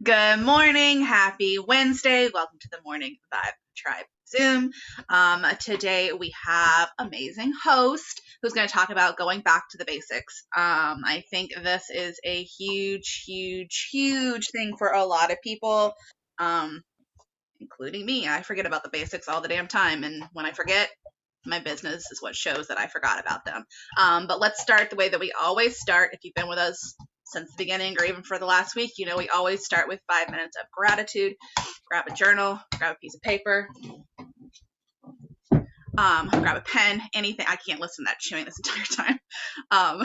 Good morning. Happy Wednesday. Welcome to the Morning Vibe Tribe Zoom. Today we have amazing host who's going to talk about going back to the basics. I think this is a huge thing for a lot of people, including me. I forget about the basics all the damn time, and when I forget, my business is what shows that I forgot about them. But let's start the way that we always start. If you've been with us since the beginning or even for the last week, you know we always start with 5 minutes of gratitude. Grab a journal, grab a piece of paper, grab a pen, anything. I can't listen to that chewing this entire time.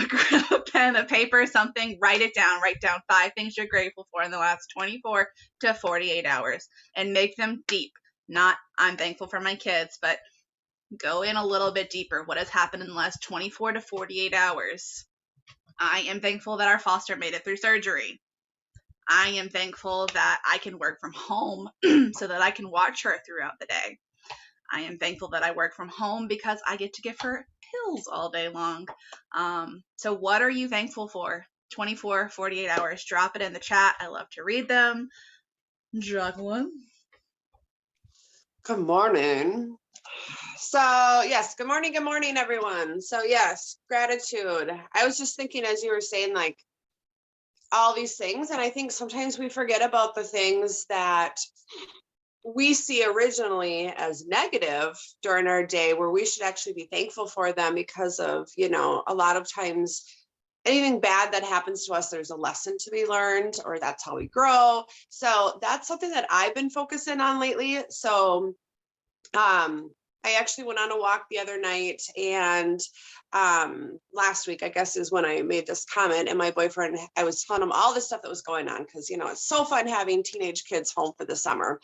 Grab a pen, a paper, something, write it down. Write down 5 things you're grateful for in the last 24 to 48 hours and make them deep. Not, I'm thankful for my kids, but go in a little bit deeper. What has happened in the last 24 to 48 hours? I am thankful that our foster made it through surgery. I am thankful that I can work from home so that I can watch her throughout the day. I am thankful that I work from home because I get to give her pills all day long. So what are you thankful for? 24, 48 hours. Drop it in the chat. I love to read them. Jacqueline. Good morning. So yes, good morning, everyone. So yes, gratitude. I was just thinking as you were saying, like all these things, and I think sometimes we forget about the things that we see originally as negative during our day, where we should actually be thankful for them because of, a lot of times anything bad that happens to us, there's a lesson to be learned, or that's how we grow. So that's something that I've been focusing on lately. So I actually went on a walk the other night, and last week, I guess, is when I made this comment. And my boyfriend, I was telling him all the stuff that was going on because, it's so fun having teenage kids home for the summer.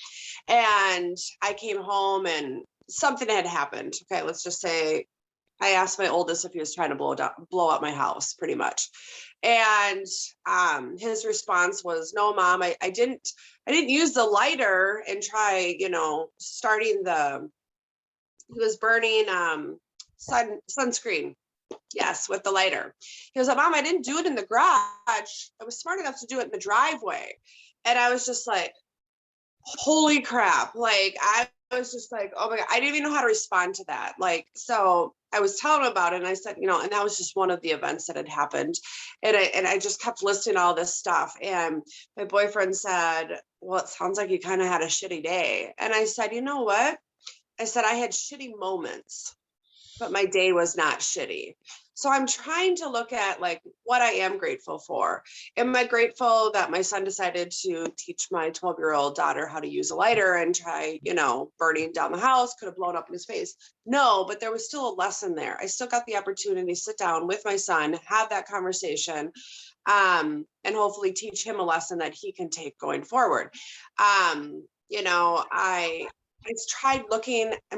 And I came home and something had happened. Okay, let's just say I asked my oldest if he was trying to blow up my house, pretty much. And his response was, "No, Mom, I didn't use the lighter and try, starting he was burning sunscreen. Yes, with the lighter." He was like, "Mom, I didn't do it in the garage. I was smart enough to do it in the driveway." And I was just like, holy crap. Like, I was just like, oh my God, I didn't even know how to respond to that. Like, so I was telling him about it, and I said, and that was just one of the events that had happened. And I just kept listing all this stuff. And my boyfriend said, "Well, it sounds like you kind of had a shitty day." And I said, "You know what?" I said, "I had shitty moments, but my day was not shitty." So I'm trying to look at like what I am grateful for. Am I grateful that my son decided to teach my 12-year-old daughter how to use a lighter and try, burning down the house? Could have blown up in his face. No, but there was still a lesson there. I still got the opportunity to sit down with my son, have that conversation, and hopefully teach him a lesson that he can take going forward. I'm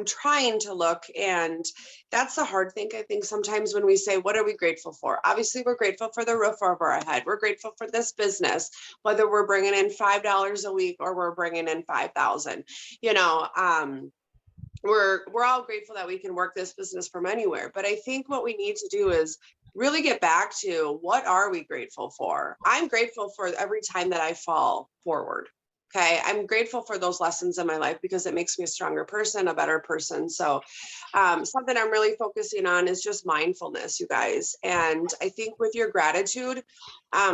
trying to look, and that's the hard thing. I think sometimes when we say, what are we grateful for? Obviously, we're grateful for the roof over our head. We're grateful for this business, whether we're bringing in $5 a week or we're bringing in 5,000, we're all grateful that we can work this business from anywhere. But I think what we need to do is really get back to, what are we grateful for? I'm grateful for every time that I fall forward. Okay, I'm grateful for those lessons in my life because it makes me a stronger person, a better person. So something I'm really focusing on is just mindfulness, you guys. And I think with your gratitude,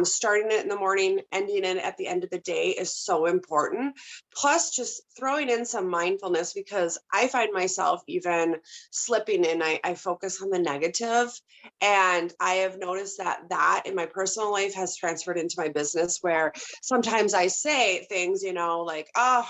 starting it in the morning, ending it at the end of the day is so important. Plus just throwing in some mindfulness, because I find myself even slipping in. I focus on the negative. And I have noticed that in my personal life has transferred into my business, where sometimes I say things, like, "Oh,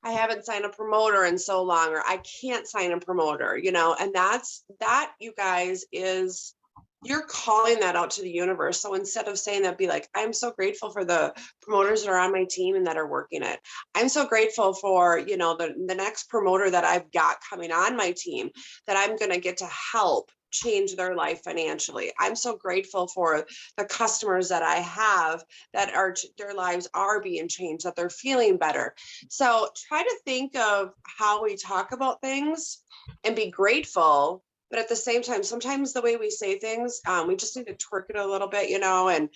I haven't signed a promoter in so long," or "I can't sign a promoter," and that, you guys, is, you're calling that out to the universe. So instead of saying that, be like, "I'm so grateful for the promoters that are on my team and that are working it. I'm so grateful for, the next promoter that I've got coming on my team, that I'm going to get to help change their life financially. I'm so grateful for the customers that I have that their lives are being changed, that they're feeling better." So try to think of how we talk about things and be grateful. But at the same time, sometimes the way we say things, we just need to twerk it a little bit, and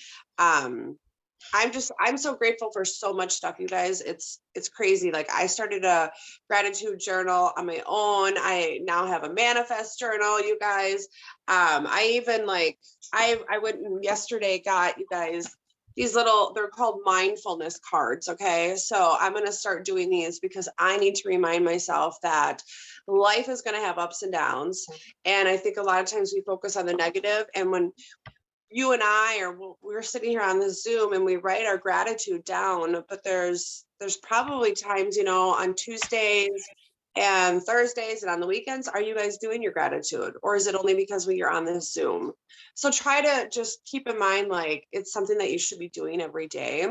I'm so grateful for so much stuff, you guys. It's crazy. Like, I started a gratitude journal on my own. I now have a manifest journal, you guys. I even like, I went and yesterday got, you guys, these little, they're called mindfulness cards. Okay. So I'm going to start doing these because I need to remind myself that life is going to have ups and downs. And I think a lot of times we focus on the negative, and when you and I, or we're sitting here on the Zoom and we write our gratitude down, but there's probably times, you know, on Tuesdays and Thursdays and on the weekends, are you guys doing your gratitude, or is it only because we are on this Zoom? So try to just keep in mind, like, it's something that you should be doing every day.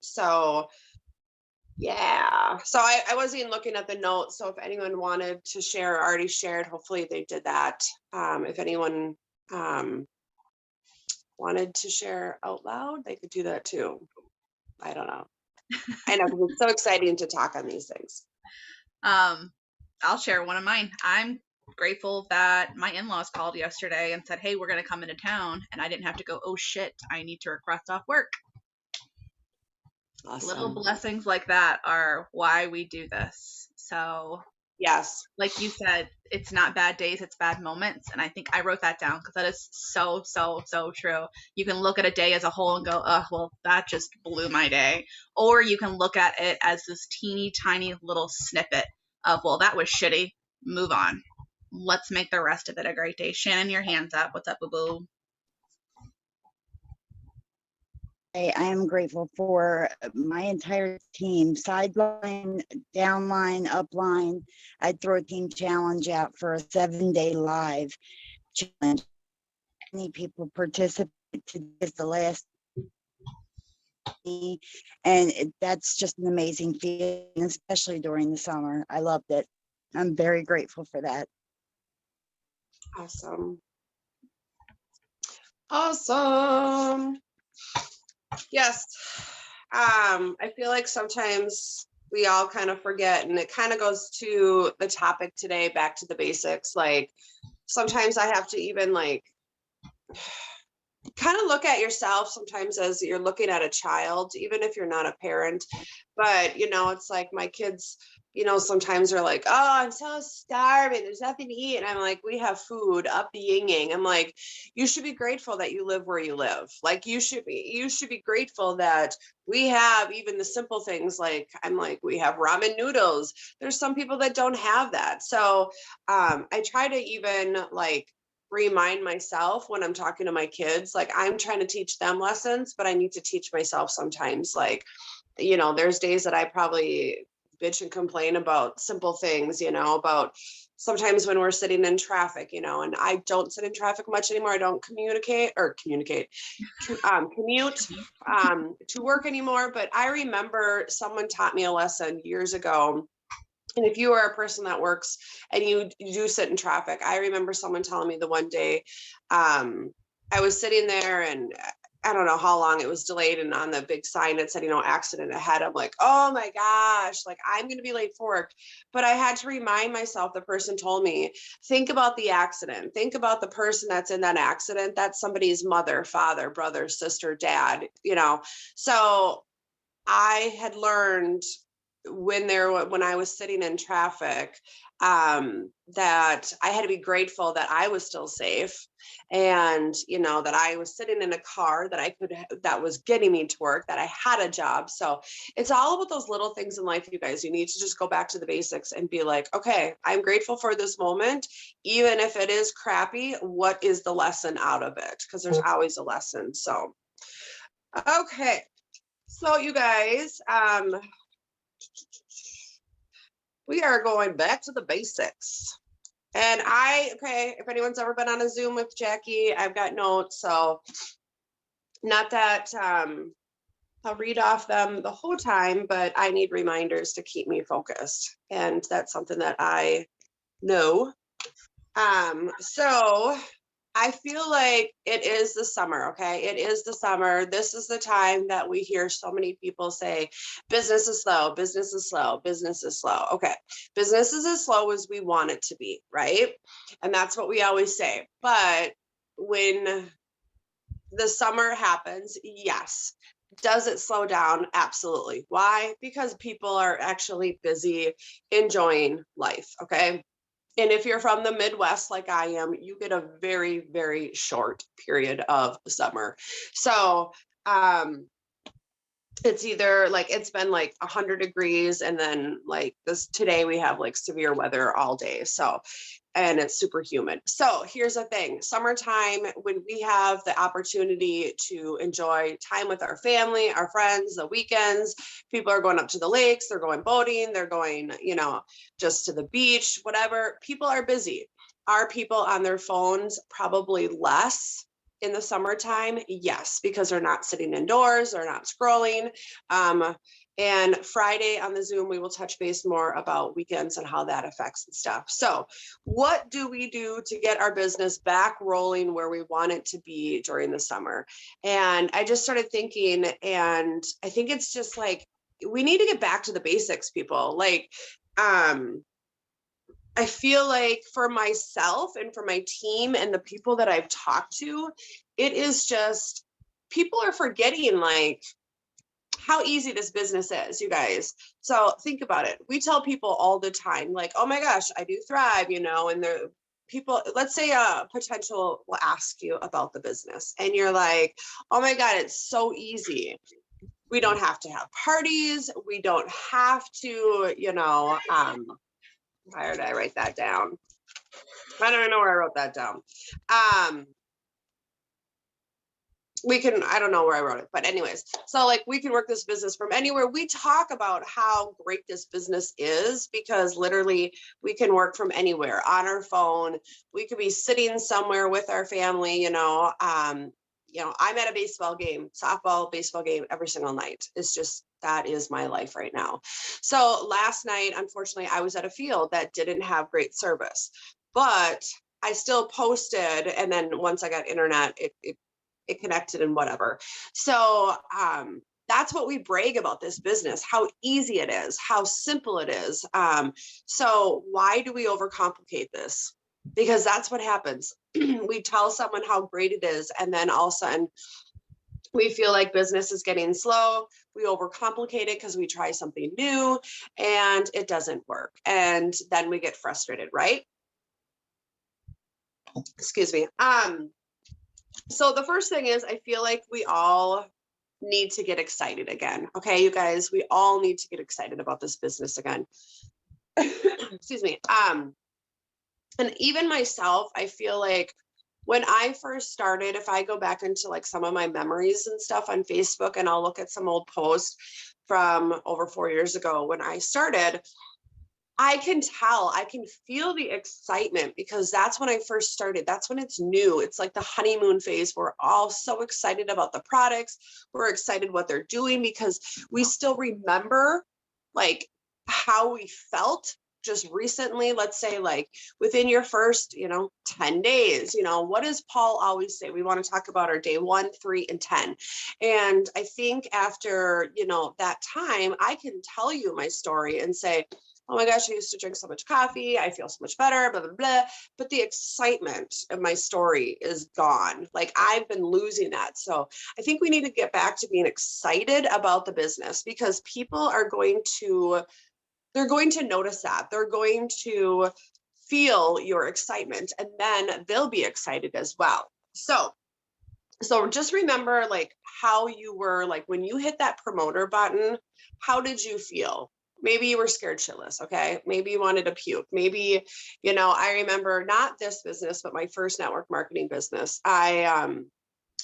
So yeah, so I wasn't even looking at the notes. So if anyone wanted to share or already shared, hopefully they did that. If anyone wanted to share out loud, they could do that too. I don't know. I know, 'cause it's so exciting to talk on these things. I'll share one of mine. I'm grateful that my in-laws called yesterday and said, hey, we're going to come into town, and I didn't have to go, oh shit, I need to request off work. Awesome. Little blessings like that are why we do this. So yes, like you said, it's not bad days, it's bad moments. And I think I wrote that down because that is so true. You can look at a day as a whole and go, oh, well, that just blew my day. Or you can look at it as this teeny tiny little snippet of, well, that was shitty, move on. Let's make the rest of it a great day. Shannon, your hands up. What's up, boo-boo? I am grateful for my entire team, sideline, downline, upline. I'd throw a team challenge out for a 7-day live challenge. Many people participate. Today is the last, and that's just an amazing feeling, especially during the summer. I loved it. I'm very grateful for that. awesome. Awesome. Yes. I feel like sometimes we all kind of forget, and it kind of goes to the topic today, back to the basics. Like, sometimes I have to even like kind of look at yourself sometimes as you're looking at a child, even if you're not a parent. But, you know, it's like my kids, you know, sometimes are like, oh, I'm so starving, there's nothing to eat. And I'm like, we have food, up the yin yang. I'm like, you should be grateful that you live where you live. Like, you should be grateful that we have even the simple things. Like, I'm like, we have ramen noodles. There's some people that don't have that. So I try to even like remind myself when I'm talking to my kids, like, I'm trying to teach them lessons, but I need to teach myself sometimes. Like, you know, there's days that I probably bitch and complain about simple things, you know, about sometimes when we're sitting in traffic, you know, and I don't sit in traffic much anymore. I don't commute to work anymore. But I remember someone taught me a lesson years ago. And if you are a person that works and you do sit in traffic, I remember someone telling me the one day, I was sitting there and I don't know how long it was delayed, and on the big sign it said, you know, accident ahead. I'm like, oh my gosh, like, I'm going to be late for work. But I had to remind myself, the person told me, think about the accident. Think about the person that's in that accident. That's somebody's mother, father, brother, sister, dad, you know. So I had learned when I was sitting in traffic, that I had to be grateful that I was still safe, and, you know, that I was sitting in a car that was getting me to work, that I had a job. So it's all about those little things in life, you guys. You need to just go back to the basics and be like, okay, I'm grateful for this moment, even if it is crappy. What is the lesson out of it? Because there's always a lesson. So okay, so you guys, we are going back to the basics. And if anyone's ever been on a Zoom with Jackie, I've got notes. So not that I'll read off them the whole time, but I need reminders to keep me focused. And that's something that I know. So I feel like it is the summer, okay? It is the summer. This is the time that we hear so many people say, business is slow, business is slow, business is slow. Okay, business is as slow as we want it to be, right? And that's what we always say. But when the summer happens. Yes. Does it slow down? Absolutely. Why? Because people are actually busy enjoying life. Okay. And if you're from the Midwest, like I am, you get a very, very short period of summer. So, it's either like it's been like 100 degrees and then like this today we have like severe weather all day. So, and it's super humid. So here's the thing, summertime, when we have the opportunity to enjoy time with our family, our friends, the weekends, people are going up to the lakes, they're going boating, they're going, you know, just to the beach, whatever. People are busy. Are people on their phones? Probably less in the summertime. Yes, because they're not sitting indoors, they're not scrolling. And Friday on the Zoom, we will touch base more about weekends and how that affects and stuff. So what do we do to get our business back rolling where we want it to be during the summer? And I just started thinking, and I think it's just like, we need to get back to the basics, people. Like, I feel like for myself and for my team and the people that I've talked to, it is just, people are forgetting like how easy this business is, you guys. So think about it. We tell people all the time, like, oh my gosh, I do thrive, you know, and the people, let's say a potential will ask you about the business and you're like, oh my God, it's so easy. We don't have to have parties. We don't have to, you know, why did I write that down? I don't even know where I wrote that down. I don't know where I wrote it, but anyways, so like we can work this business from anywhere. We talk about how great this business is because literally we can work from anywhere on our phone. We could be sitting somewhere with our family, you know, I'm at a baseball game, softball, baseball game every single night. It's just, that is my life right now. So last night, unfortunately, I was at a field that didn't have great service, but I still posted. And then once I got internet, it connected and whatever. So that's what we brag about this business, how easy it is, how simple it is. So why do we overcomplicate this? Because that's what happens. We tell someone how great it is, and then all of a sudden we feel like business is getting slow. We overcomplicate it because we try something new and it doesn't work. And then we get frustrated, right? Excuse me. So the first thing is, I feel like we all need to get excited again. Okay, you guys, we all need to get excited about this business again. Excuse me. And even myself, I feel like when I first started, if I go back into like some of my memories and stuff on Facebook and I'll look at some old posts from over 4 years ago when I started, I can tell, I can feel the excitement because that's when I first started. That's when it's new. It's like the honeymoon phase. We're all so excited about the products. We're excited what they're doing because we still remember like how we felt just recently. Let's say like within your first, 10 days, what does Paul always say? We want to talk about our day 1, 3, and 10. And I think after, that time, I can tell you my story and say, oh my gosh, I used to drink so much coffee. I feel so much better, blah, blah, blah. But the excitement of my story is gone. Like I've been losing that. So I think we need to get back to being excited about the business because people are they're going to notice that. They're going to feel your excitement and then they'll be excited as well. So just remember like how you were like when you hit that promoter button, how did you feel? Maybe you were scared shitless. Okay. Maybe you wanted to puke. Maybe, I remember not this business, but my first network marketing business.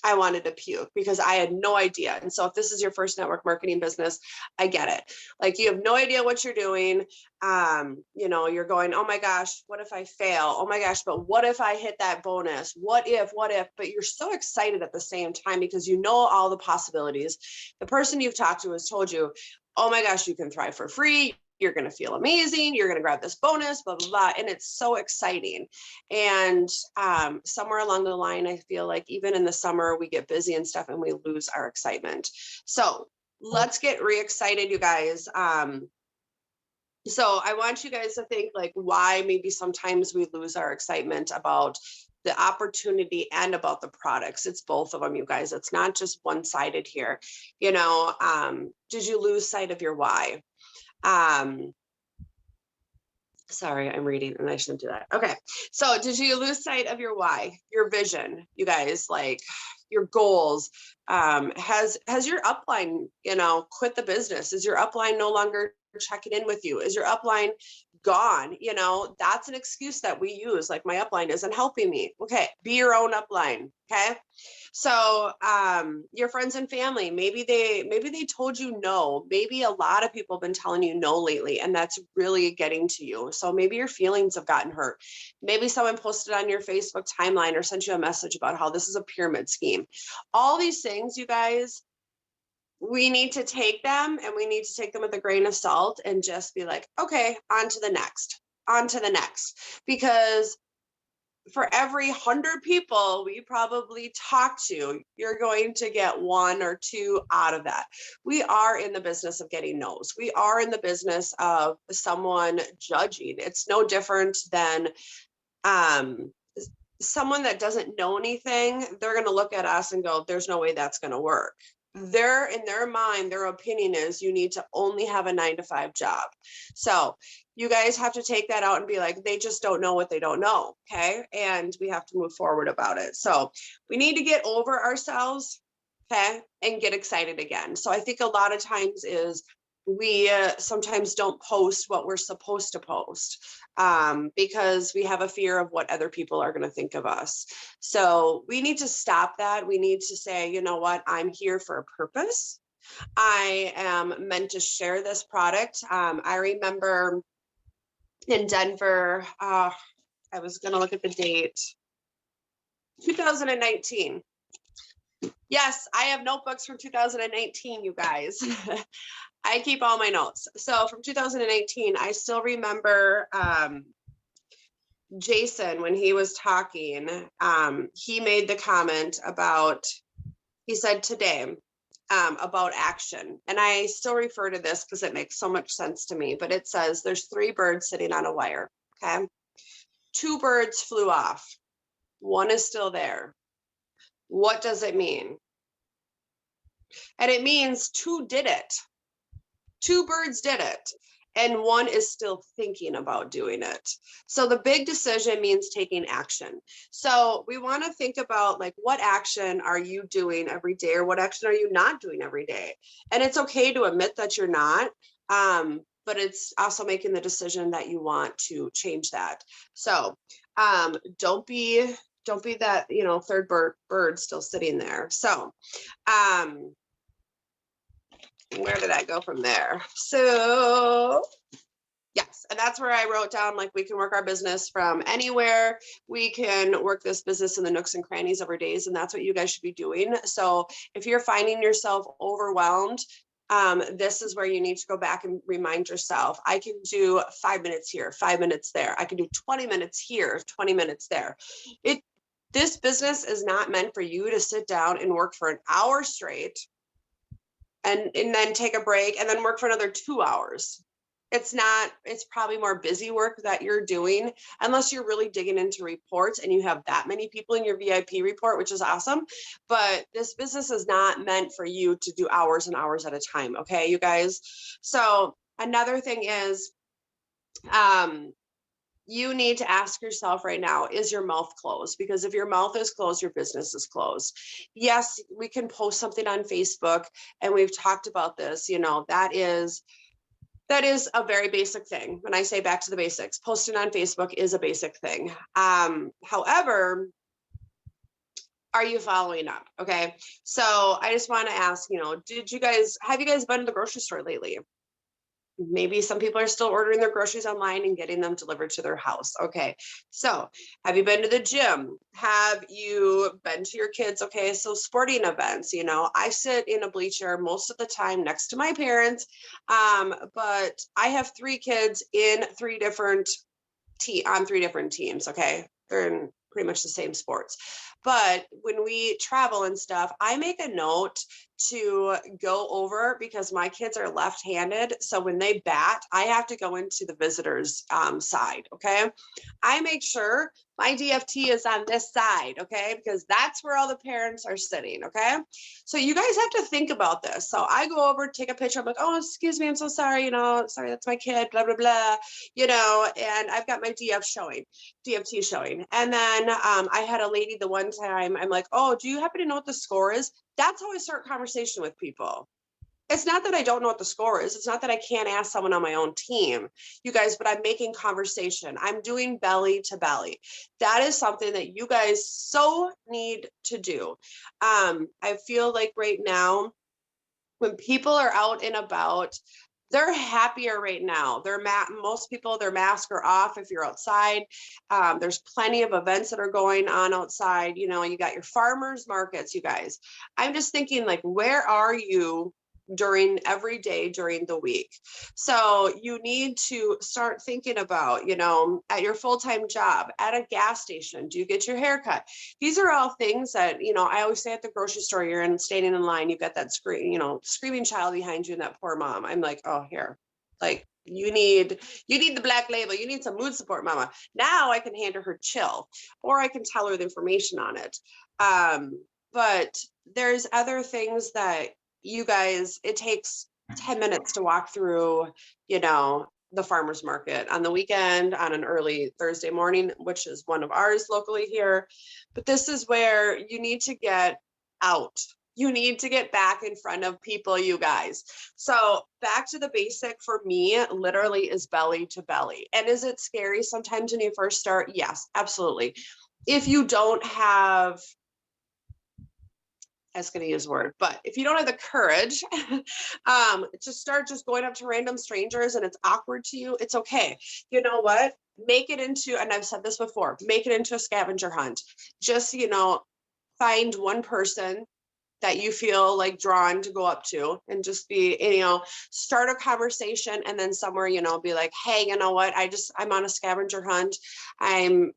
I wanted to puke because I had no idea. And so if this is your first network marketing business, I get it. Like you have no idea what you're doing. You're going, oh my gosh, what if I fail? Oh my gosh, but what if I hit that bonus? What if, but you're so excited at the same time because you know all the possibilities. The person you've talked to has told you, oh my gosh, you can thrive for free. You're going to feel amazing. You're going to grab this bonus, blah, blah, blah. And it's so exciting. And somewhere along the line, I feel like even in the summer, we get busy and stuff and we lose our excitement. So let's get re-excited, you guys. So I want you guys to think like why maybe sometimes we lose our excitement about the opportunity and about the products. It's both of them, you guys. It's not just one-sided here. You know, did you lose sight of your why? Sorry, I'm reading and I shouldn't do that. Okay. So did you lose sight of your why, your vision, you guys, like your goals? Has your upline, you know, quit the business? Is your upline no longer checking in with you? Is your upline gone? You know, that's an excuse that we use. Like, my upline isn't helping me. Okay. Be your own upline. Okay. So your friends and family, maybe they told you no. Maybe a lot of people have been telling you no lately, and that's really getting to you. So maybe your feelings have gotten hurt. Maybe someone posted on your Facebook timeline or sent you a message about how this is a pyramid scheme. All these things, you guys, we need to take them, and we need to take them with a grain of salt and just be like, okay, on to the next, because for every 100 people we probably talk to, you're going to get 1 or 2 out of that. We are in the business of getting no's. We are in the business of someone judging. It's no different than someone that doesn't know anything. They're going to look at us and go, there's no way that's going to work. In their mind, their opinion is you need to only have a 9-to-5 job. So you guys have to take that out and be like, they just don't know what they don't know. Okay. And we have to move forward about it. So we need to get over ourselves. Okay. And get excited again. So I think a lot of times is we sometimes don't post what we're supposed to post because we have a fear of what other people are going to think of us. So we need to stop that. We need to say, you know what, I'm here for a purpose. I am meant to share this product. I remember in Denver, I was going to look at the date, 2019. Yes, I have notebooks from 2019, you guys. I keep all my notes. So from 2018, I still remember Jason, when he was talking, he made the comment about, he said today about action. And I still refer to this because it makes so much sense to me, but it says there's 3 birds sitting on a wire. Okay. 2 birds flew off. 1 is still there. What does it mean? And it means 2 did it. 2 birds did it, and 1 is still thinking about doing it. So the big decision means taking action. So we want to think about, like, what action are you doing every day, or what action are you not doing every day? And it's okay to admit that you're not, but it's also making the decision that you want to change that. So don't be that, you know, 3rd bird still sitting there. So where did I go from there? So yes, and that's where I wrote down, like, we can work our business from anywhere. We can work this business in the nooks and crannies of our days, and that's what you guys should be doing. So if you're finding yourself overwhelmed, this is where you need to go back and remind yourself, I can do 5 minutes here, 5 minutes there. I can do 20 minutes here, 20 minutes there. This business is not meant for you to sit down and work for an hour straight and then take a break and then work for another 2 hours. It's probably more busy work that you're doing, unless you're really digging into reports and you have that many people in your VIP report, which is awesome. But this business is not meant for you to do hours and hours at a time. Okay, you guys. So another thing is, you need to ask yourself right now, is your mouth closed? Because if your mouth is closed, your business is closed. Yes, we can post something on Facebook, and we've talked about this, you know, that is a very basic thing. When I say back to the basics, posting on Facebook is a basic thing. However, are you following up? Okay. So I just want to ask, you know, have you guys been to the grocery store lately? Maybe some people are still ordering their groceries online and getting them delivered to their house. Okay. So have you been to the gym? Have you been to your kids? Okay. So sporting events, you know, I sit in a bleacher most of the time next to my parents. But I have 3 kids in 3 different on 3 different teams. Okay. They're in pretty much the same sports. But when we travel and stuff, I make a note to go over, because my kids are left-handed. So when they bat, I have to go into the visitors side. Okay. I make sure my DFT is on this side. Okay. Because that's where all the parents are sitting. Okay. So you guys have to think about this. So I go over, take a picture. I'm like, oh, excuse me. I'm so sorry. You know, sorry, that's my kid, blah, blah, blah, you know, and I've got my DFT showing. And then I had a lady the one time, I'm like, oh, do you happen to know what the score is? That's how I start conversation with people. It's not that I don't know what the score is. It's not that I can't ask someone on my own team, you guys, but I'm making conversation. I'm doing belly to belly. That is something that you guys so need to do. I feel like right now, when people are out and about, they're happier right now. Most people, their masks are off if you're outside. There's plenty of events that are going on outside. You know, you got your farmers markets, you guys. I'm just thinking, like, where are you every day during the week? So you need to start thinking about, you know, at your full-time job, at a gas station, do you get your hair cut? These are all things that, you know, I always say at the grocery store, you're standing in line, you've got that screaming child behind you and that poor mom. I'm like, oh, here, like, you need the black label, you need some mood support, mama. Now I can hand her chill, or I can tell her the information on it. But there's other things that you guys, it takes 10 minutes to walk through, you know, the farmer's market on the weekend, on an early Thursday morning, which is one of ours locally here. But this is where you need to get out. You need to get back in front of people, you guys. So back to the basic for me, literally, is belly to belly. And is it scary sometimes when you first start? Yes, absolutely. If you don't have, I was going to use a word, but if you don't have the courage to start just going up to random strangers and it's awkward to you, it's okay. You know what? Make it into, and I've said this before, make it into a scavenger hunt. Just, you know, find one person that you feel like drawn to go up to and just be, you know, start a conversation, and then somewhere, you know, be like, hey, you know what, I'm on a scavenger hunt. I'm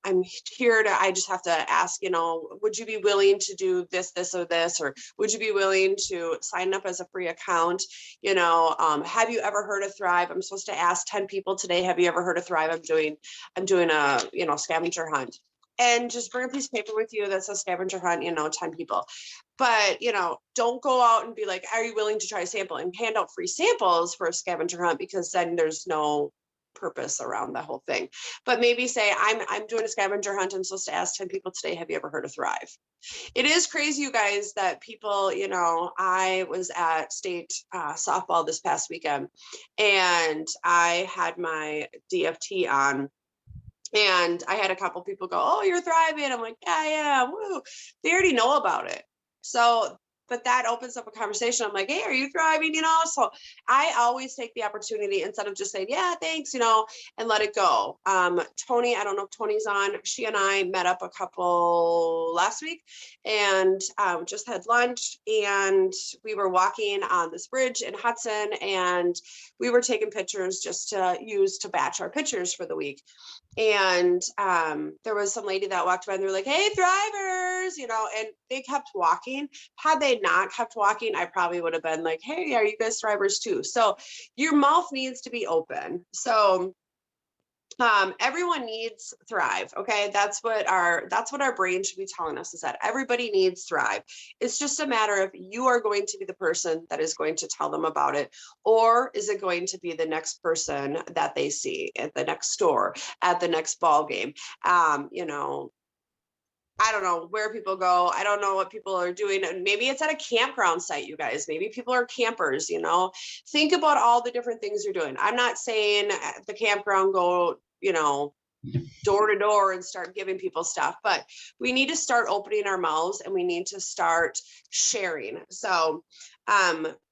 here to, I just have to ask, you know, would you be willing to do this, or this, or would you be willing to sign up as a free account? You know, have you ever heard of Thrive? I'm supposed to ask 10 people today, have you ever heard of Thrive? I'm doing a, you know, scavenger hunt. And just bring a piece of paper with you that says scavenger hunt, you know, 10 people. But, you know, don't go out and be like, are you willing to try a sample, and hand out free samples for a scavenger hunt, because then there's no purpose around the whole thing. But maybe say, I'm doing a scavenger hunt. I'm supposed to ask 10 people today, have you ever heard of Thrive? It is crazy, you guys, that people, you know, I was at state softball this past weekend, and I had my DFT on. And I had a couple people go, oh, you're thriving. I'm like, yeah, woo. They already know about it. So, but that opens up a conversation. I'm like, hey, are you thriving? You know, so I always take the opportunity, instead of just saying, yeah, thanks, you know, and let it go. Tony, I don't know if Tony's on, she and I met up a couple last week, and just had lunch, and we were walking on this bridge in Hudson, and we were taking pictures just to use to batch our pictures for the week. And there was some lady that walked by, and they're like, hey, Thrivers, you know, and they kept walking. Had they not kept walking, I probably would have been like, hey, are you guys Thrivers too? So your mouth needs to be open. So everyone needs Thrive. Okay. That's what our brain should be telling us, is that everybody needs Thrive. It's just a matter of, you are going to be the person that is going to tell them about it, or is it going to be the next person that they see at the next store, at the next ball game? You know, I don't know where people go. I don't know what people are doing. And maybe it's at a campground site, you guys. Maybe people are campers, you know. Think about all the different things you're doing. I'm not saying at the campground go, you know, door to door and start giving people stuff, but we need to start opening our mouths, and we need to start sharing. So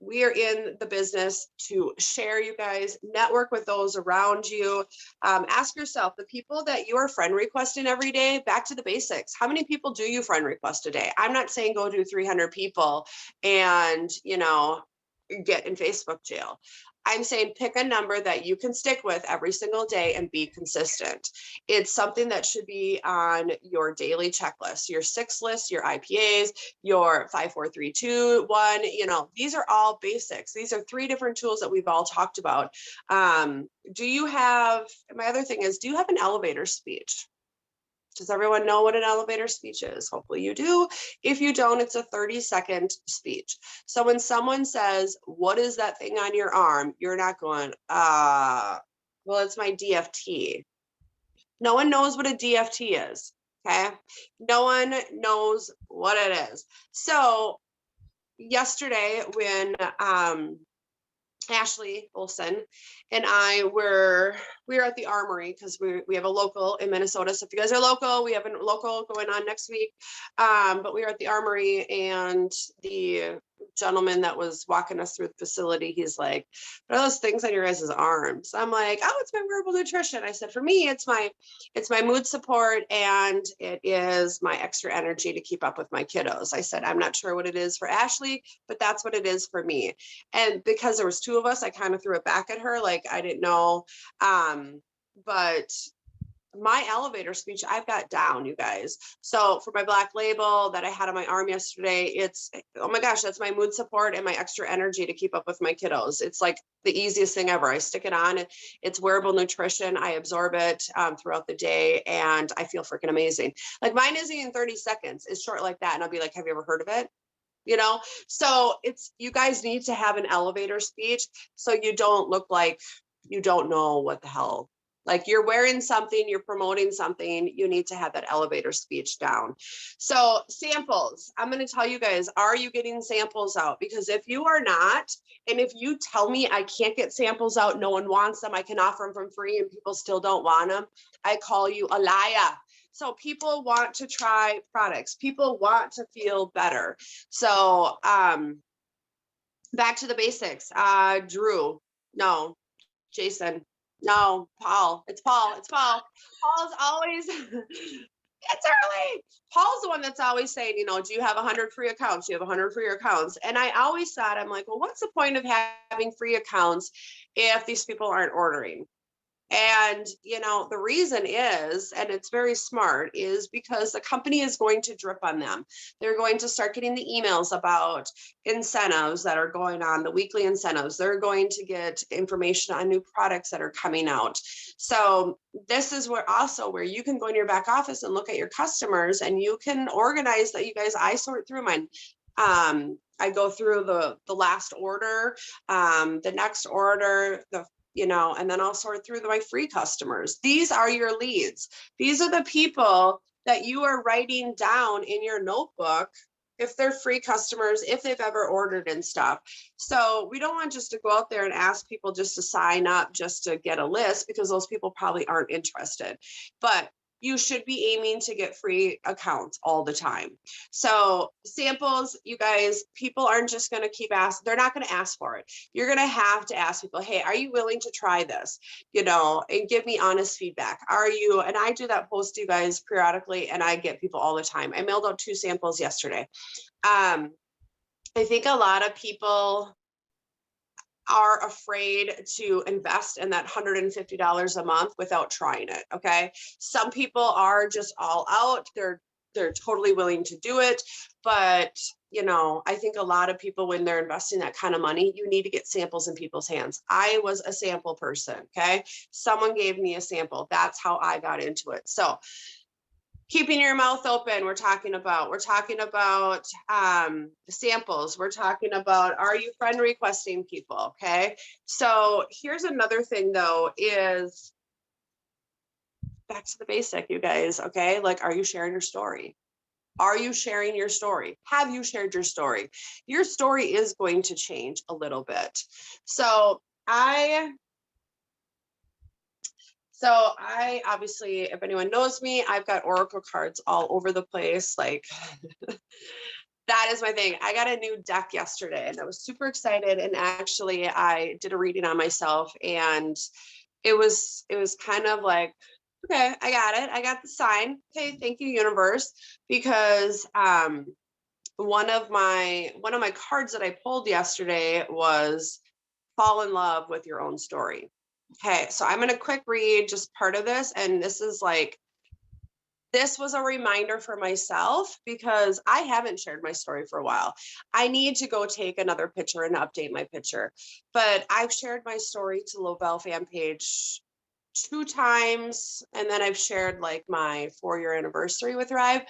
we are in the business to share, you guys. Network with those around you. Ask yourself, the people that you are friend requesting every day, back to the basics. How many people do you friend request a day? I'm not saying go do 300 people and, you know, get in Facebook jail. I'm saying pick a number that you can stick with every single day and be consistent. It's something that should be on your daily checklist, your 6 list, your IPAs, your 5, 4, 3, 2, 1, these are all basics. These are 3 different tools that we've all talked about. Do you have, my other thing is, do you have an elevator speech? Does everyone know what an elevator speech is? Hopefully you do. If you don't, it's a 30-second speech. So when someone says, what is that thing on your arm? You're not going, well, it's my DFT. No one knows what a DFT is, okay? No one knows what it is. So yesterday when Ashley Olson and I we were at the Armory because we have a local in Minnesota. So if you guys are local, we have a local going on next week. But we were at the Armory, and the gentleman that was walking us through the facility, he's like, what are those things on your guys' arms? I'm like, oh, it's my wearable nutrition. I said, for me, it's my mood support, and it is my extra energy to keep up with my kiddos. I said, I'm not sure what it is for Ashley, but that's what it is for me. And because there was 2 of us, I kind of threw it back at her, like I didn't know. But my elevator speech, I've got down, you guys. So for my black label that I had on my arm yesterday, it's, oh my gosh, that's my mood support and my extra energy to keep up with my kiddos. It's like the easiest thing ever. I stick it on. It's wearable nutrition. I absorb it throughout the day, and I feel freaking amazing. Like mine isn't even 30 seconds. It's short like that. And I'll be like, have you ever heard of it? So it's, you guys need to have an elevator speech so you don't look like you don't know what the hell. Like you're wearing something, you're promoting something, you need to have that elevator speech down. So samples, I'm going to tell you guys, are you getting samples out? Because if you are not, and if you tell me I can't get samples out, no one wants them, I can offer them for free and people still don't want them, I call you a liar. So people want to try products. People want to feel better. So back to the basics. Drew, no. Jason, no. Paul, it's Paul. Paul's always, it's early. Paul's the one that's always saying, do you have 100 free accounts? Do you have 100 free accounts? And I always thought, I'm like, well, what's the point of having free accounts if these people aren't ordering? And, the reason is, and it's very smart, is because the company is going to drip on them. They're going to start getting the emails about incentives that are going on, the weekly incentives. They're going to get information on new products that are coming out. So this is where you can go in your back office and look at your customers, and you can organize that. You guys, I sort through mine. I go through the last order, the next order, and then I'll sort through my free customers. These are your leads. These are the people that you are writing down in your notebook if they're free customers, if they've ever ordered and stuff. So we don't want just to go out there and ask people just to sign up just to get a list, because those people probably aren't interested. But you should be aiming to get free accounts all the time. So samples, you guys, people aren't just going to keep asking. They're not going to ask for it. You're going to have to ask people, hey, are you willing to try this? And give me honest feedback. Are you? And I do that post to you guys periodically, and I get people all the time. I mailed out 2 samples yesterday. I think a lot of people are afraid to invest in that $150 a month without trying it. Okay. Some people are just all out. They're totally willing to do it. But, I think a lot of people, when they're investing that kind of money, you need to get samples in people's hands. I was a sample person. Okay. Someone gave me a sample. That's how I got into it. So keeping your mouth open, we're talking about samples. We're talking about, are you friend requesting people? Okay. So here's another thing though, is back to the basic, you guys. Okay. Like, are you sharing your story? Are you sharing your story? Have you shared your story? Your story is going to change a little bit. So I obviously, if anyone knows me, I've got Oracle cards all over the place. Like that is my thing. I got a new deck yesterday and I was super excited. And actually I did a reading on myself, and it was kind of like, okay, I got it. I got the sign. Okay. Thank you, universe. Because, one of my cards that I pulled yesterday was fall in love with your own story. Okay, so I'm going to quick read just part of this. And this was a reminder for myself because I haven't shared my story for a while. I need to go take another picture and update my picture. But I've shared my story to Lovell fan page 2 times. And then I've shared like my 4-year anniversary with Thrive.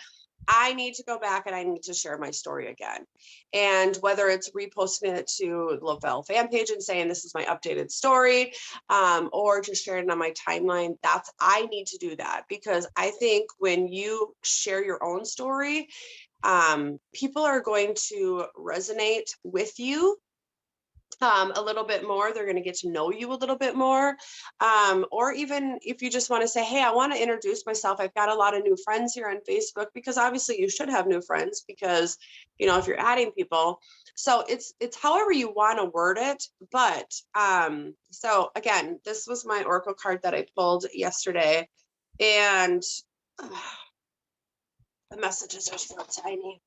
I need to go back and I need to share my story again. And whether it's reposting it to Lovell fan page and saying this is my updated story, or just sharing it on my timeline, I need to do that because I think when you share your own story, people are going to resonate with you a little bit more. They're going to get to know you a little bit more. Or even if you just want to say, hey, I want to introduce myself. I've got a lot of new friends here on Facebook, because obviously you should have new friends because, if you're adding people. So it's however you want to word it. But so again, this was my Oracle card that I pulled yesterday. And the messages are so tiny.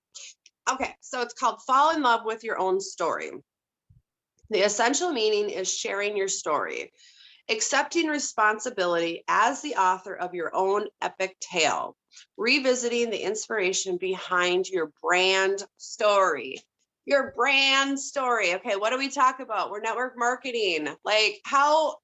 Okay, so it's called Fall in Love with Your Own Story. The essential meaning is sharing your story, accepting responsibility as the author of your own epic tale, revisiting the inspiration behind your brand story. Your brand story. Okay, what do we talk about? We're network marketing. Like how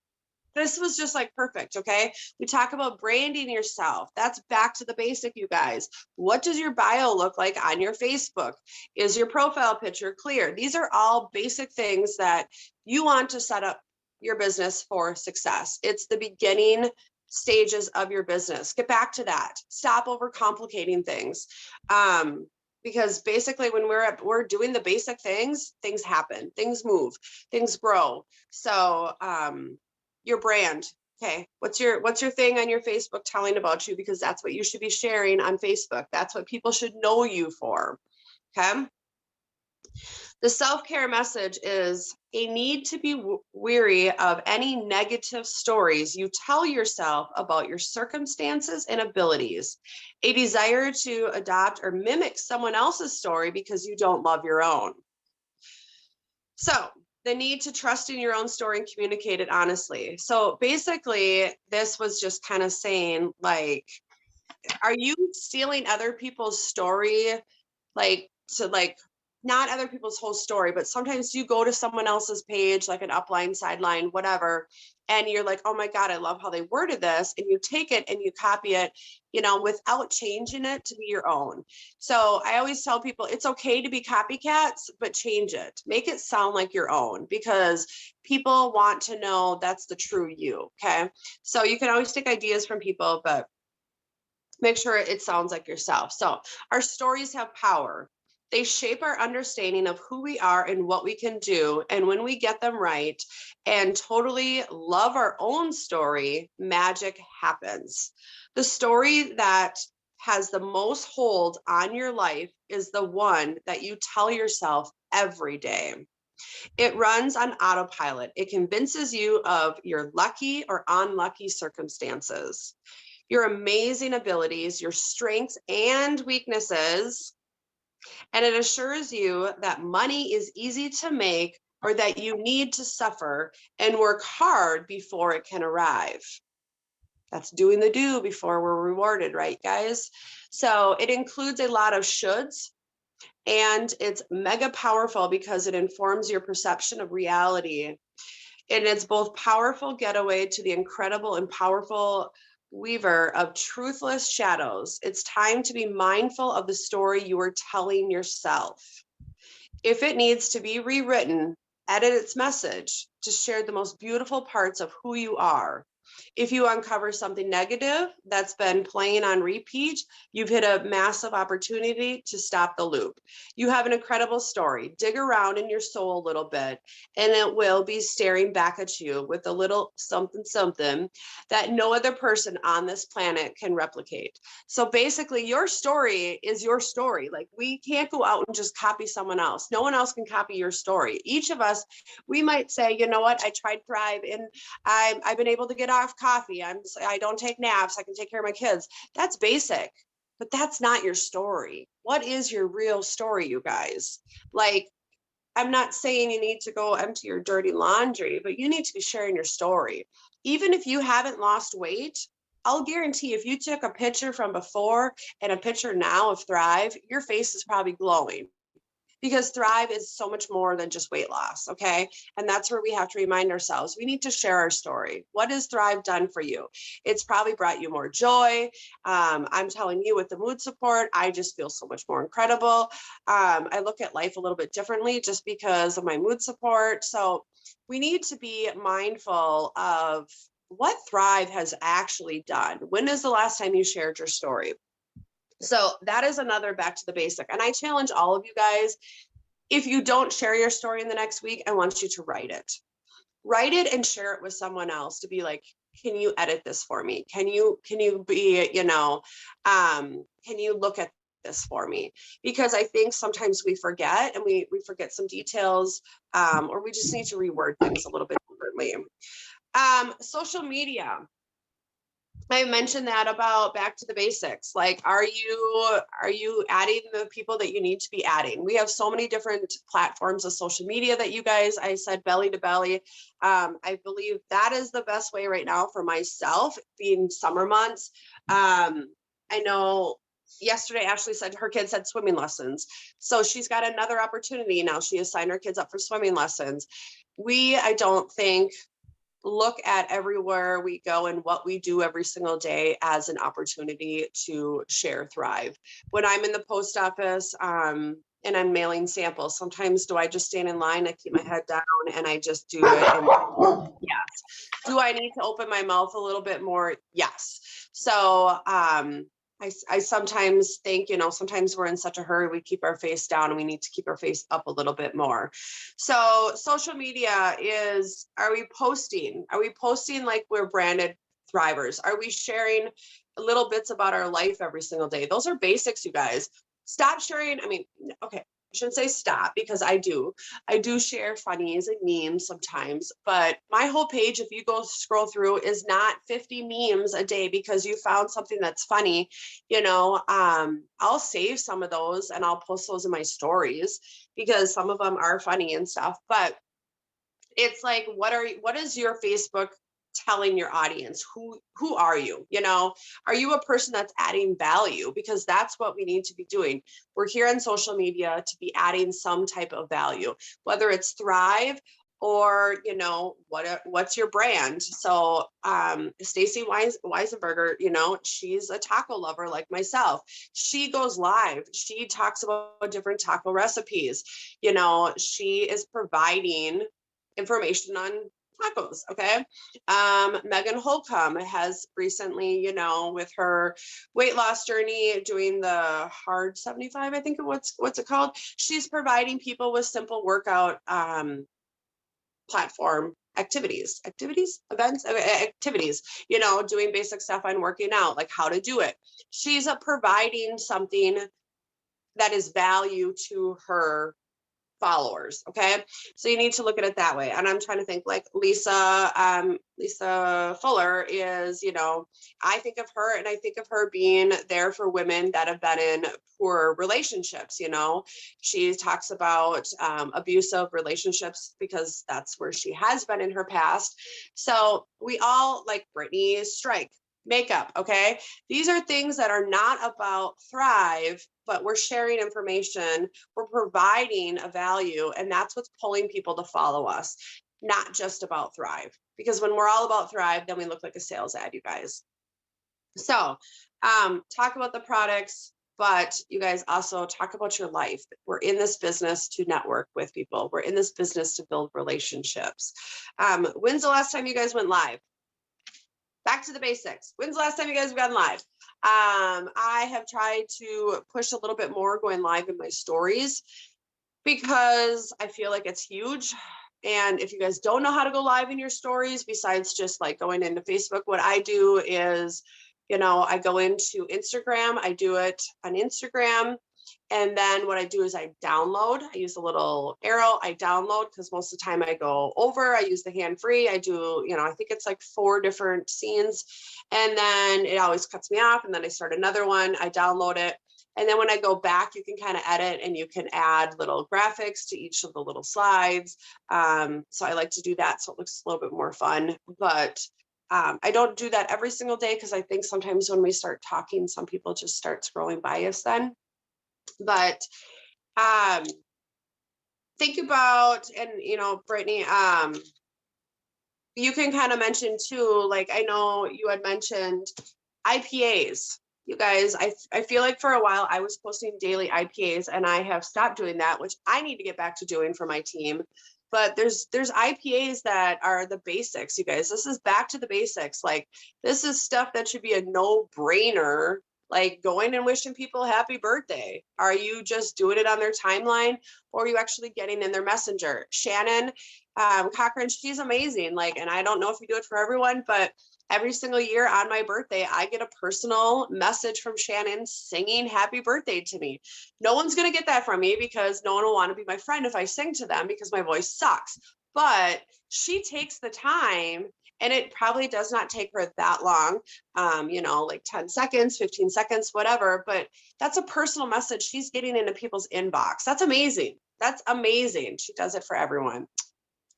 this was just like perfect. Okay, we talk about branding yourself. That's back to the basic, you guys. What does your bio look like on your Facebook? Is your profile picture clear? These are all basic things that you want to set up your business for success. It's the beginning stages of your business. Get back to that. Stop overcomplicating things. Because basically when we're doing the basic things, things happen, things move, things grow. So your brand. Okay, what's your thing on your Facebook telling about you? Because that's what you should be sharing on Facebook. That's what people should know you for. Okay. The self-care message is a need to be weary of any negative stories you tell yourself about your circumstances and abilities, a desire to adopt or mimic someone else's story because you don't love your own. So the need to trust in your own story and communicate it honestly. So basically, this was just kind of saying, like, are you stealing other people's story? Not other people's whole story, but sometimes you go to someone else's page, like an upline, sideline, whatever, and you're like, oh my God, I love how they worded this. And you take it and you copy it, without changing it to be your own. So I always tell people it's okay to be copycats, but change it. Make it sound like your own, because people want to know that's the true you. Okay. So you can always take ideas from people, but make sure it sounds like yourself. So our stories have power. They shape our understanding of who we are and what we can do. And when we get them right and totally love our own story, magic happens. The story that has the most hold on your life is the one that you tell yourself every day. It runs on autopilot. It convinces you of your lucky or unlucky circumstances, your amazing abilities, your strengths and weaknesses. And it assures you that money is easy to make, or that you need to suffer and work hard before it can arrive. That's doing the do before we're rewarded, right, guys? So it includes a lot of shoulds, and it's mega powerful because it informs your perception of reality. And it's both powerful getaway to the incredible and powerful weaver of truthless shadows. It's time to be mindful of the story you are telling yourself. If it needs to be rewritten, edit its message to share the most beautiful parts of who you are. If you uncover something negative that's been playing on repeat, you've hit a massive opportunity to stop the loop. You have an incredible story. Dig around in your soul a little bit, and it will be staring back at you with a little something, something that no other person on this planet can replicate. So basically, your story is your story. Like, we can't go out and just copy someone else. No one else can copy your story. Each of us, we might say, you know what, I tried Thrive and I've been able to get off coffee. I don't take naps. I can take care of my kids. That's basic. but that's not your story. What is your real story, you guys? Like, I'm not saying you need to go empty your dirty laundry, but you need to be sharing your story. Even if you haven't lost weight, I'll guarantee if you took a picture from before and a picture now of Thrive, your face is probably glowing, because Thrive is so much more than just weight loss. Okay. And that's where we have to remind ourselves, we need to share our story. What has Thrive done for you? It's probably brought you more joy. I'm telling you, with the mood support, I just feel so much more incredible. I look at life a little bit differently just because of my mood support. So we need to be mindful of what Thrive has actually done. When is the last time you shared your story? So that is another back to the basic. And I challenge all of you guys, if you don't share your story in the next week, I want you to write it. Write it and share it with someone else to be like, can you edit this for me? Can you be, can you look at this for me? Because I think sometimes we forget, and we forget some details, or we just need to reword things a little bit differently. Social media. I mentioned that about back to the basics. Like, are you adding the people that you need to be adding? We have so many different platforms of social media that you guys, I said belly to belly. I believe that is the best way right now for myself, being summer months. I know yesterday Ashley said her kids had swimming lessons. So she's got another opportunity now. She has signed her kids up for swimming lessons. I don't think, look at everywhere we go and what we do every single day as an opportunity to share Thrive. When I'm in the post office and I'm mailing samples, sometimes do I just stand in line? I keep my head down and I just do it. And yes. Do I need to open my mouth a little bit more? Yes. So I sometimes think, sometimes we're in such a hurry, we keep our face down, and we need to keep our face up a little bit more. So social media are we posting? Are we posting like we're branded Thrivers? Are we sharing little bits about our life every single day? Those are basics, you guys. Stop sharing. Okay, I shouldn't say stop, because I do share funnies and memes sometimes, but my whole page, if you go scroll through, is not 50 memes a day because you found something that's funny. I'll save some of those and I'll post those in my stories because some of them are funny and stuff, but it's like, what is your Facebook telling your audience? Who are you? Are you a person that's adding value? Because that's what we need to be doing. We're here on social media to be adding some type of value, whether it's Thrive or what's your brand. So Stacy Weisenberger, she's a taco lover like myself. She goes live, she talks about different taco recipes. She is providing information on tacos. Okay. Megan Holcomb has recently, with her weight loss journey, doing the hard 75, I think what's it called. She's providing people with simple workout platform activities, doing basic stuff on working out, like how to do it. She's providing something that is value to her followers. Okay. So you need to look at it that way. And I'm trying to think, like Lisa Fuller is, I think of her, and I think of her being there for women that have been in poor relationships. She talks about abusive relationships because that's where she has been in her past. So we all, like Brittany Strike, makeup. Okay. These are things that are not about Thrive, but we're sharing information. We're providing a value, and that's what's pulling people to follow us, not just about Thrive. Because when we're all about Thrive, then we look like a sales ad, you guys. So talk about the products, but you guys also talk about your life. We're in this business to network with people. We're in this business to build relationships. When's the last time you guys went live? Back to the basics. When's the last time you guys have gone live? I have tried to push a little bit more going live in my stories because I feel like it's huge. And if you guys don't know how to go live in your stories, besides just like going into Facebook, what I do is, I go into Instagram. I do it on Instagram. And then what I do is I download. I use a little arrow. I download because most of the time I go over. I use the hand free. I do, I think it's like 4 different scenes. And then it always cuts me off. And then I start another one. I download it. And then when I go back, you can kind of edit and you can add little graphics to each of the little slides. So I like to do that so it looks a little bit more fun. But I don't do that every single day because I think sometimes when we start talking, some people just start scrolling by us then. But think about, and Brittany, you can kind of mention too, like I know you had mentioned IPAs. You guys, I feel like for a while I was posting daily IPAs and I have stopped doing that, which I need to get back to doing for my team. But there's IPAs that are the basics, you guys. This is back to the basics. Like this is stuff that should be a no-brainer, like going and wishing people happy birthday. Are you just doing it on their timeline or are you actually getting in their messenger? Shannon Cochran, she's amazing. Like, and I don't know if you do it for everyone, but every single year on my birthday, I get a personal message from Shannon singing happy birthday to me. No one's going to get that from me because no one will want to be my friend if I sing to them because my voice sucks. But she takes the time, and it probably does not take her that long, like 10 seconds, 15 seconds, whatever. But that's a personal message she's getting into people's inbox. That's amazing. That's amazing. She does it for everyone.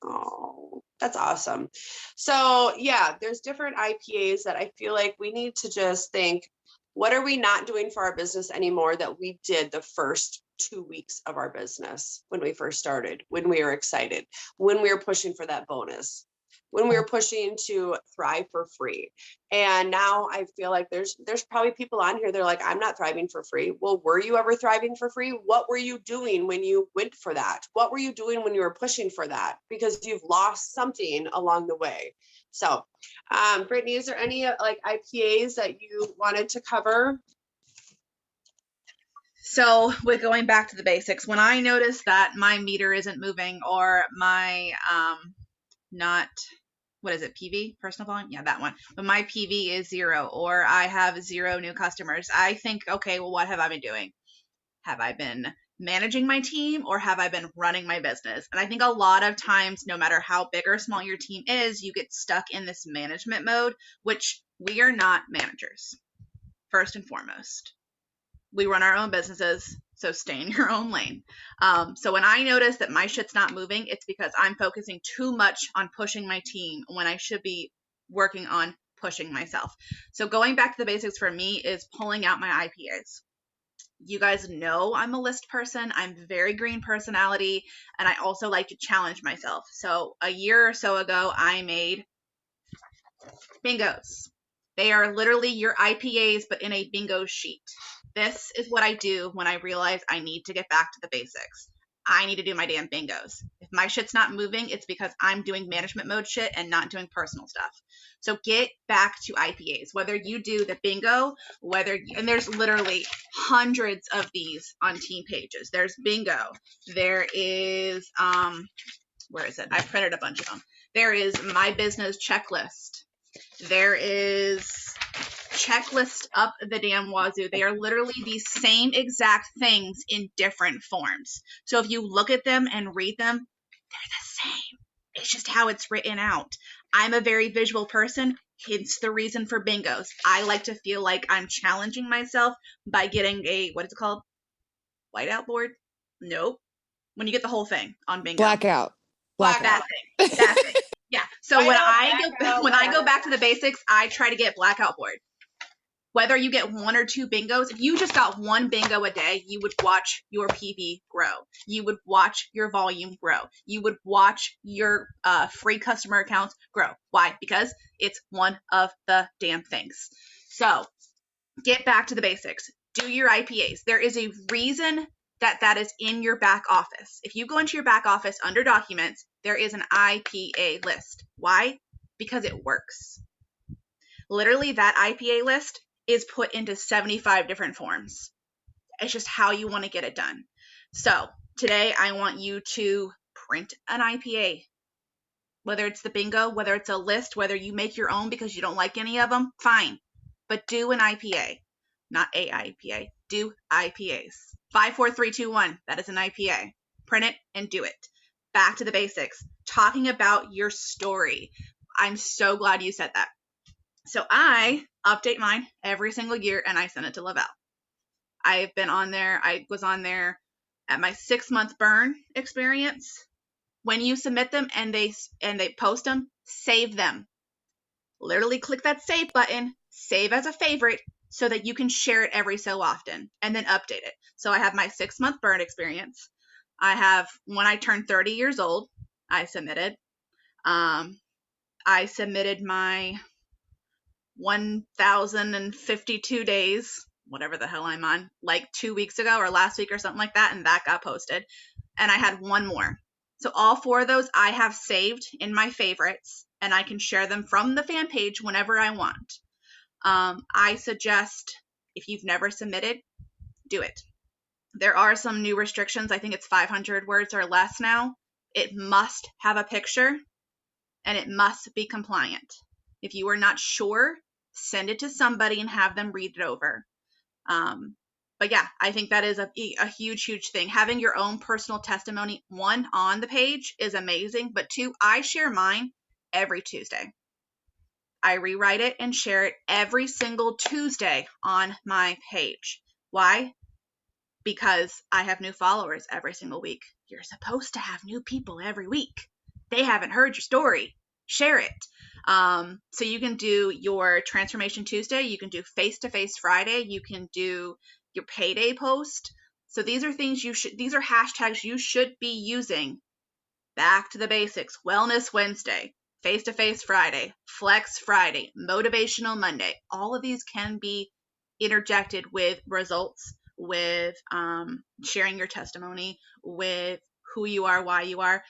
Oh, that's awesome. So yeah, there's different IPAs that I feel like we need to just think, what are we not doing for our business anymore that we did the first 2 weeks of our business when we first started, when we were excited, when we were pushing for that bonus, when we were pushing to thrive for free. And now I feel like there's probably people on here, they're like, I'm not thriving for free. Well, were you ever thriving for free? What were you doing when you went for that? What were you doing when you were pushing for that? Because you've lost something along the way. So, Brittany, is there any like IPAs that you wanted to cover? So with going back to the basics, when I notice that my meter isn't moving or my what is it, PV, personal volume? Yeah, that one. But my PV is 0 or I have 0 new customers. I think, okay, well, what have I been doing? Have I been managing my team or have I been running my business? And I think a lot of times, no matter how big or small your team is, you get stuck in this management mode, which we are not managers, first and foremost. We run our own businesses, so stay in your own lane. So when I notice that my shit's not moving, it's because I'm focusing too much on pushing my team when I should be working on pushing myself. So going back to the basics for me is pulling out my IPAs. You guys know I'm a list person. I'm very green personality, and I also like to challenge myself. So a year or so ago, I made bingos. They are literally your IPAs, but in a bingo sheet. This is what I do when I realize I need to get back to the basics. I need to do my damn bingos. If my shit's not moving, it's because I'm doing management mode shit and not doing personal stuff. So get back to IPAs, whether you do the bingo, and there's literally hundreds of these on team pages. There's bingo. There is, where is it? I printed a bunch of them. There is my business checklist. There is checklist up the damn wazoo. They are literally the same exact things in different forms. So if you look at them and read them, they're the same. It's just how it's written out. I'm a very visual person, hence the reason for bingos. I like to feel like I'm challenging myself by getting a, what is it called? Whiteout board? Nope. When you get the whole thing on bingo. Blackout. That thing. Yeah. So when I go back to the basics, I try to get blackout board. Whether you get 1 or 2 bingos, if you just got 1 bingo a day, you would watch your PV grow. You would watch your volume grow. You would watch your free customer accounts grow. Why? Because it's one of the damn things. So get back to the basics. Do your IPAs. There is a reason that is in your back office. If you go into your back office under documents, there is an IPA list. Why? Because it works. Literally, that IPA list is put into 75 different forms. It's just how you want to get it done. So today I want you to print an IPA. Whether it's the bingo, whether it's a list, whether you make your own because you don't like any of them, fine. But do an IPA. Not a IPA. Do IPAs. 54321, that is an IPA. Print it and do it. Back to the basics. Talking about your story. I'm so glad you said that. So I update mine every single year and I send it to Lavelle. I've been on there. I was on there at my 6-month burn experience. When you submit them and they post them, save them. Literally click that save button, save as a favorite, so that you can share it every so often and then update it. So I have my 6-month burn experience. I have when I turned 30 years old, I submitted. I submitted my 1,052 days, whatever the hell I'm on, like 2 weeks ago or last week or something like that, and that got posted. And I had one more. So all 4 of those I have saved in my favorites, and I can share them from the fan page whenever I want. I suggest, if you've never submitted, do it. There are some new restrictions. I think it's 500 words or less now. It must have a picture, and it must be compliant. If you are not sure, send it to somebody and have them read it over. But yeah, I think that is a huge, huge thing. Having your own personal testimony, 1, on the page is amazing, but 2, I share mine every Tuesday. I rewrite it and share it every single Tuesday on my page. Why? Because I have new followers every single week. You're supposed to have new people every week. They haven't heard your story. Share it. So you can do your Transformation Tuesday. You can do Face-to-Face Friday. You can do your payday post. So these are things these are hashtags you should be using. Back to the basics. Wellness Wednesday, Face-to-Face Friday, Flex Friday, Motivational Monday. All of these can be interjected with results, with sharing your testimony, with who you are, why you are,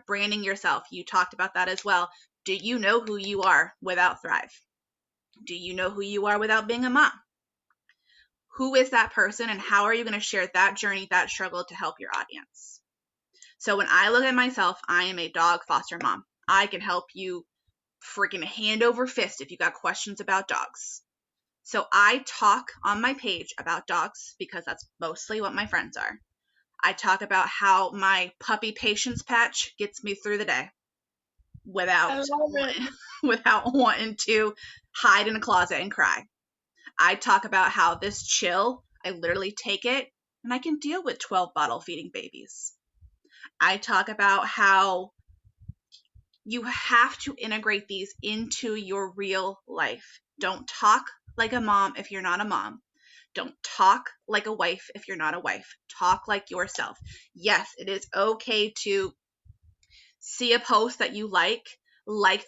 branding yourself. You talked about that as well. Do you know who you are without Thrive? Do you know who you are without being a mom? Who is that person, and how are you going to share that journey, that struggle to help your audience? So when I look at myself, I am a dog foster mom. I can help you freaking hand over fist if you got questions about dogs. So I talk on my page about dogs because that's mostly what my friends are. I talk about how my puppy patience patch gets me through the day without wanting to hide in a closet and cry. I talk about how this chill, I literally take it and I can deal with 12 bottle feeding babies. I talk about how you have to integrate these into your real life. Don't talk like a mom if you're not a mom. Don't talk like a wife if you're not a wife. Talk like yourself. Yes, it is okay to see a post that you like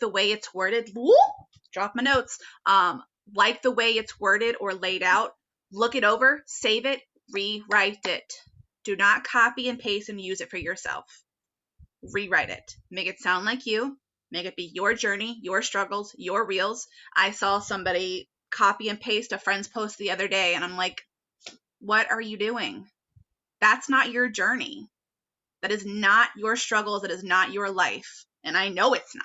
the way it's worded. Whoop, drop my notes. Like the way it's worded or laid out. Look it over, save it, rewrite it. Do not copy and paste and use it for yourself. Rewrite it. Make it sound like you. Make it be your journey, your struggles, your reels. I saw somebody copy and paste a friend's post the other day, and I'm like, what are you doing? That's not your journey. That is not your struggles. That is not your life. And I know it's not.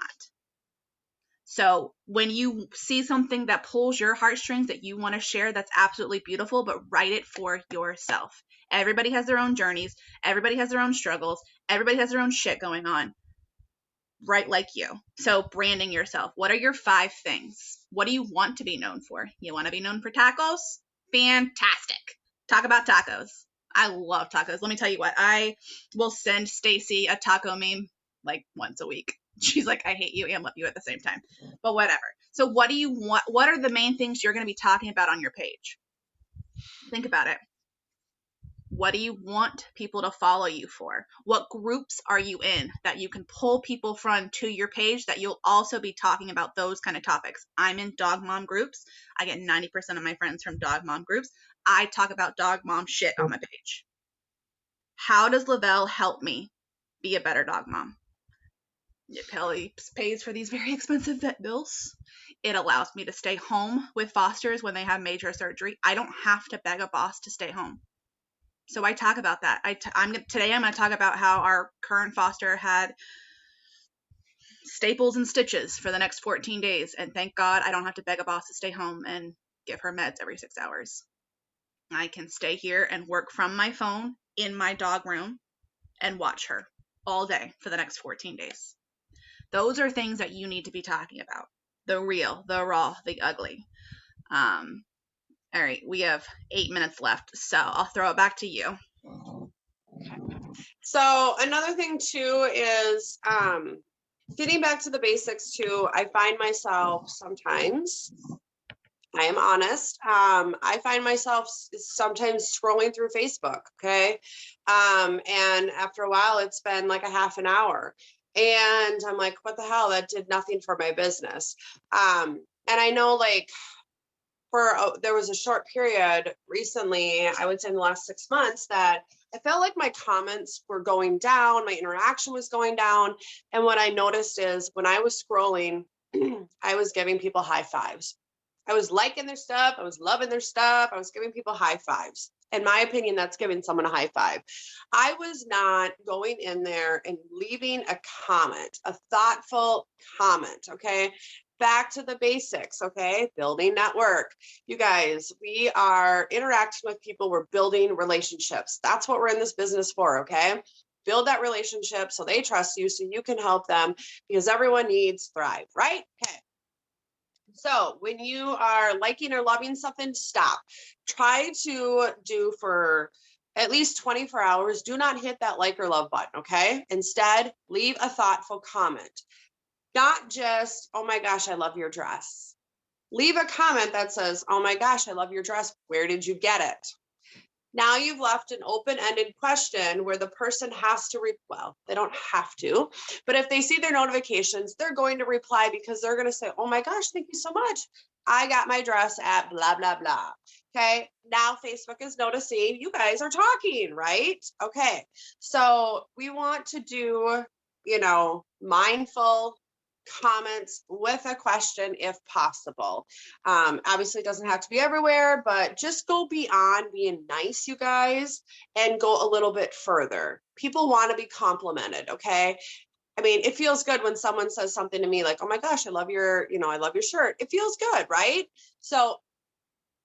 So when you see something that pulls your heartstrings that you want to share, that's absolutely beautiful, but write it for yourself. Everybody has their own journeys. Everybody has their own struggles. Everybody has their own shit going on. Write like you. So branding yourself. What are your 5 things? What do you want to be known for? You want to be known for tacos? Fantastic. Talk about tacos. I love tacos. Let me tell you what. I will send Stacy a taco meme like once a week. She's like, I hate you and love you at the same time. But whatever. So what do you want? What are the main things you're going to be talking about on your page? Think about it. What do you want people to follow you for? What groups are you in that you can pull people from to your page that you'll also be talking about those kind of topics? I'm in dog mom groups. I get 90% of my friends from dog mom groups. I talk about dog mom shit on my page. How does Lavelle help me be a better dog mom? It pays for these very expensive vet bills. It allows me to stay home with fosters when they have major surgery. I don't have to beg a boss to stay home. So I talk about that. Today I'm going to talk about how our current foster had staples and stitches for the next 14 days. And thank God I don't have to beg a boss to stay home and give her meds every 6 hours. I can stay here and work from my phone in my dog room and watch her all day for the next 14 days. Those are things that you need to be talking about. The real, the raw, the ugly. All right, we have 8 minutes left, so I'll throw it back to you. So another thing too is getting back to the basics too. I find myself sometimes, I am honest, I find myself sometimes scrolling through Facebook, okay? And after a while, it's been like a half an hour. And I'm like, what the hell? That did nothing for my business. And I know like there was a short period recently, I would say in the last 6 months, that I felt like my comments were going down, my interaction was going down. And what I noticed is when I was scrolling, I was giving people high fives. I was liking their stuff. I was loving their stuff. I was giving people high fives. In my opinion, that's giving someone a high five. I was not going in there and leaving a comment, a thoughtful comment. Okay. Back to the basics. Okay. Building network. You guys, we are interacting with people. We're building relationships. That's what we're in this business for. Okay. Build that relationship so they trust you, so you can help them, because everyone needs thrive, right? Okay. So when you are liking or loving something, stop. Try to do for at least 24 hours. Do not hit that like or love button, okay? Instead, leave a thoughtful comment. Not just, oh my gosh, I love your dress. Leave a comment that says, oh my gosh, I love your dress. Where did you get it? Now you've left an open-ended question where the person has to, well, they don't have to, but if they see their notifications, they're going to reply, because they're going to say, oh my gosh, thank you so much. I got my dress at blah, blah, blah. Okay. Now Facebook is noticing you guys are talking, right? Okay. So we want to do, mindful comments with a question if possible. Obviously it doesn't have to be everywhere, but just go beyond being nice, you guys, and go a little bit further. People want to be complimented. Okay. I mean, it feels good when someone says something to me like, oh my gosh, I love your shirt. It feels good, right? So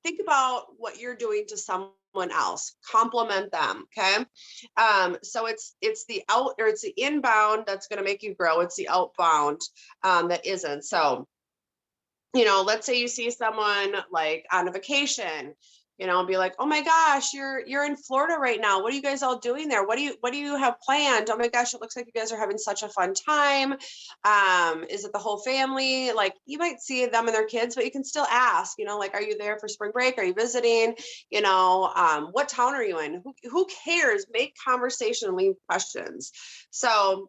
think about what you're doing to someone else, compliment them. Okay. So it's the inbound that's going to make you grow. It's the outbound that isn't. So, let's say you see someone like on a vacation, be like, oh my gosh, you're in Florida right now. What are you guys all doing there? What do you have planned? Oh my gosh, it looks like you guys are having such a fun time. Is it the whole family? Like, you might see them and their kids, but you can still ask, like, are you there for spring break? Are you visiting? What town are you in? Who cares? Make conversation and leave questions. So,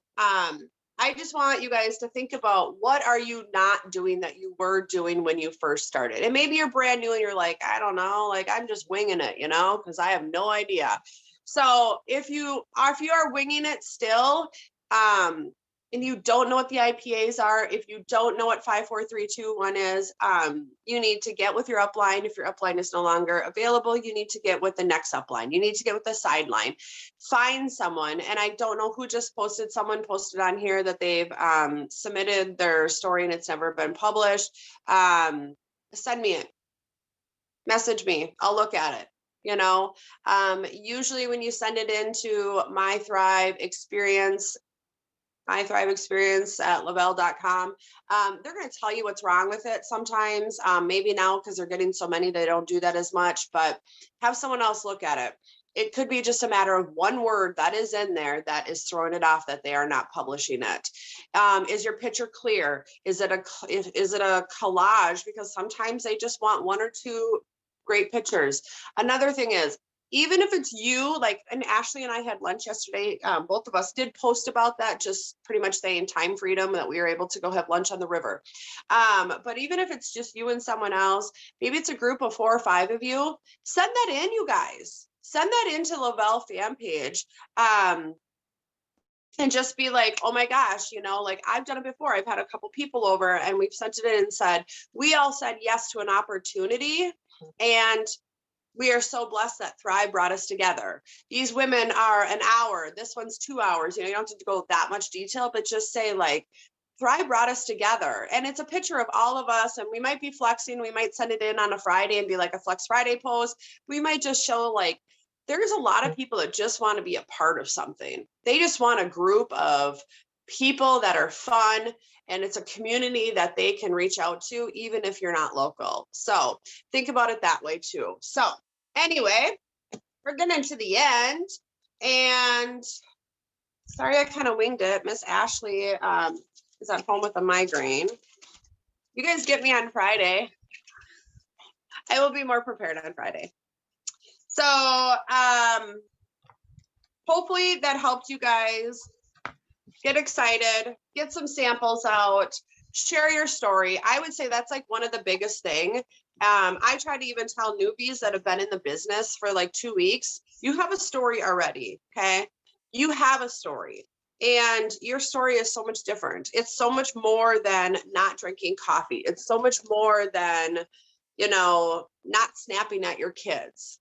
I just want you guys to think about, what are you not doing that you were doing when you first started? And maybe you're brand new and you're like, I don't know, like I'm just winging it, because I have no idea. So if you are winging it still, and you don't know what the IPAs are, if you don't know what 5, 4, 3, 2, 1 is, you need to get with your upline. If your upline is no longer available, you need to get with the next upline. You need to get with the sideline. Find someone. And I don't know who just posted. Someone posted on here that they've submitted their story and it's never been published. Send me it. Message me. I'll look at it. Usually when you send it into My Thrive Experience at lavelle.com. They're going to tell you what's wrong with it sometimes. Maybe now, because they're getting so many, they don't do that as much, but have someone else look at it. It could be just a matter of one word that is in there that is throwing it off, that they are not publishing it. Is your picture clear? Is it a collage? Because sometimes they just want 1 or 2 great pictures. Another thing is, even if it's you, like, and Ashley and I had lunch yesterday, both of us did post about that, just pretty much saying time freedom, that we were able to go have lunch on the river. But even if it's just you and someone else, maybe it's a group of 4 or 5 of you, send that in, you guys. Send that into Lavelle fan page. And just be like, oh my gosh, like I've done it before. I've had a couple people over and we've sent it in and said, we all said yes to an opportunity. And we are so blessed that Thrive brought us together. These women are an hour. This one's 2 hours. You don't have to go that much detail, but just say like, Thrive brought us together, and it's a picture of all of us, and we might be flexing. We might send it in on a Friday and be like a Flex Friday post. We might just show like, there's a lot of people that just want to be a part of something. They just want a group of people that are fun, and it's a community that they can reach out to, even if you're not local. So think about it that way too. So anyway, we're getting to the end, and sorry, I kind of winged it. Miss Ashley is at home with a migraine. You guys get me on Friday. I will be more prepared on Friday. So hopefully that helped you guys get excited, get some samples out, share your story. I would say that's like one of the biggest thing. I try to even tell newbies that have been in the business for like 2 weeks, you have a story already, okay? You have a story, and your story is so much different. It's so much more than not drinking coffee. It's so much more than, you know, not snapping at your kids.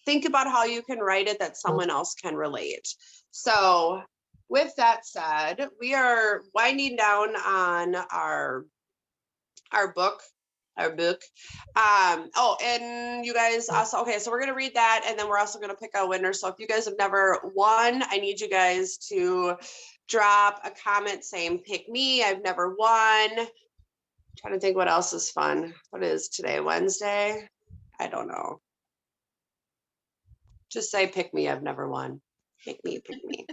Think about how you can write it that someone else can relate. So with that said, we are winding down on our book. Oh, and you guys also, okay, so we're going to read that, and then we're also going to pick a winner. So if you guys have never won, I need you guys to drop a comment saying, pick me, I've never won. I'm trying to think what else is fun. What is today, Wednesday? I don't know. Just say, pick me, I've never won. Pick me, pick me.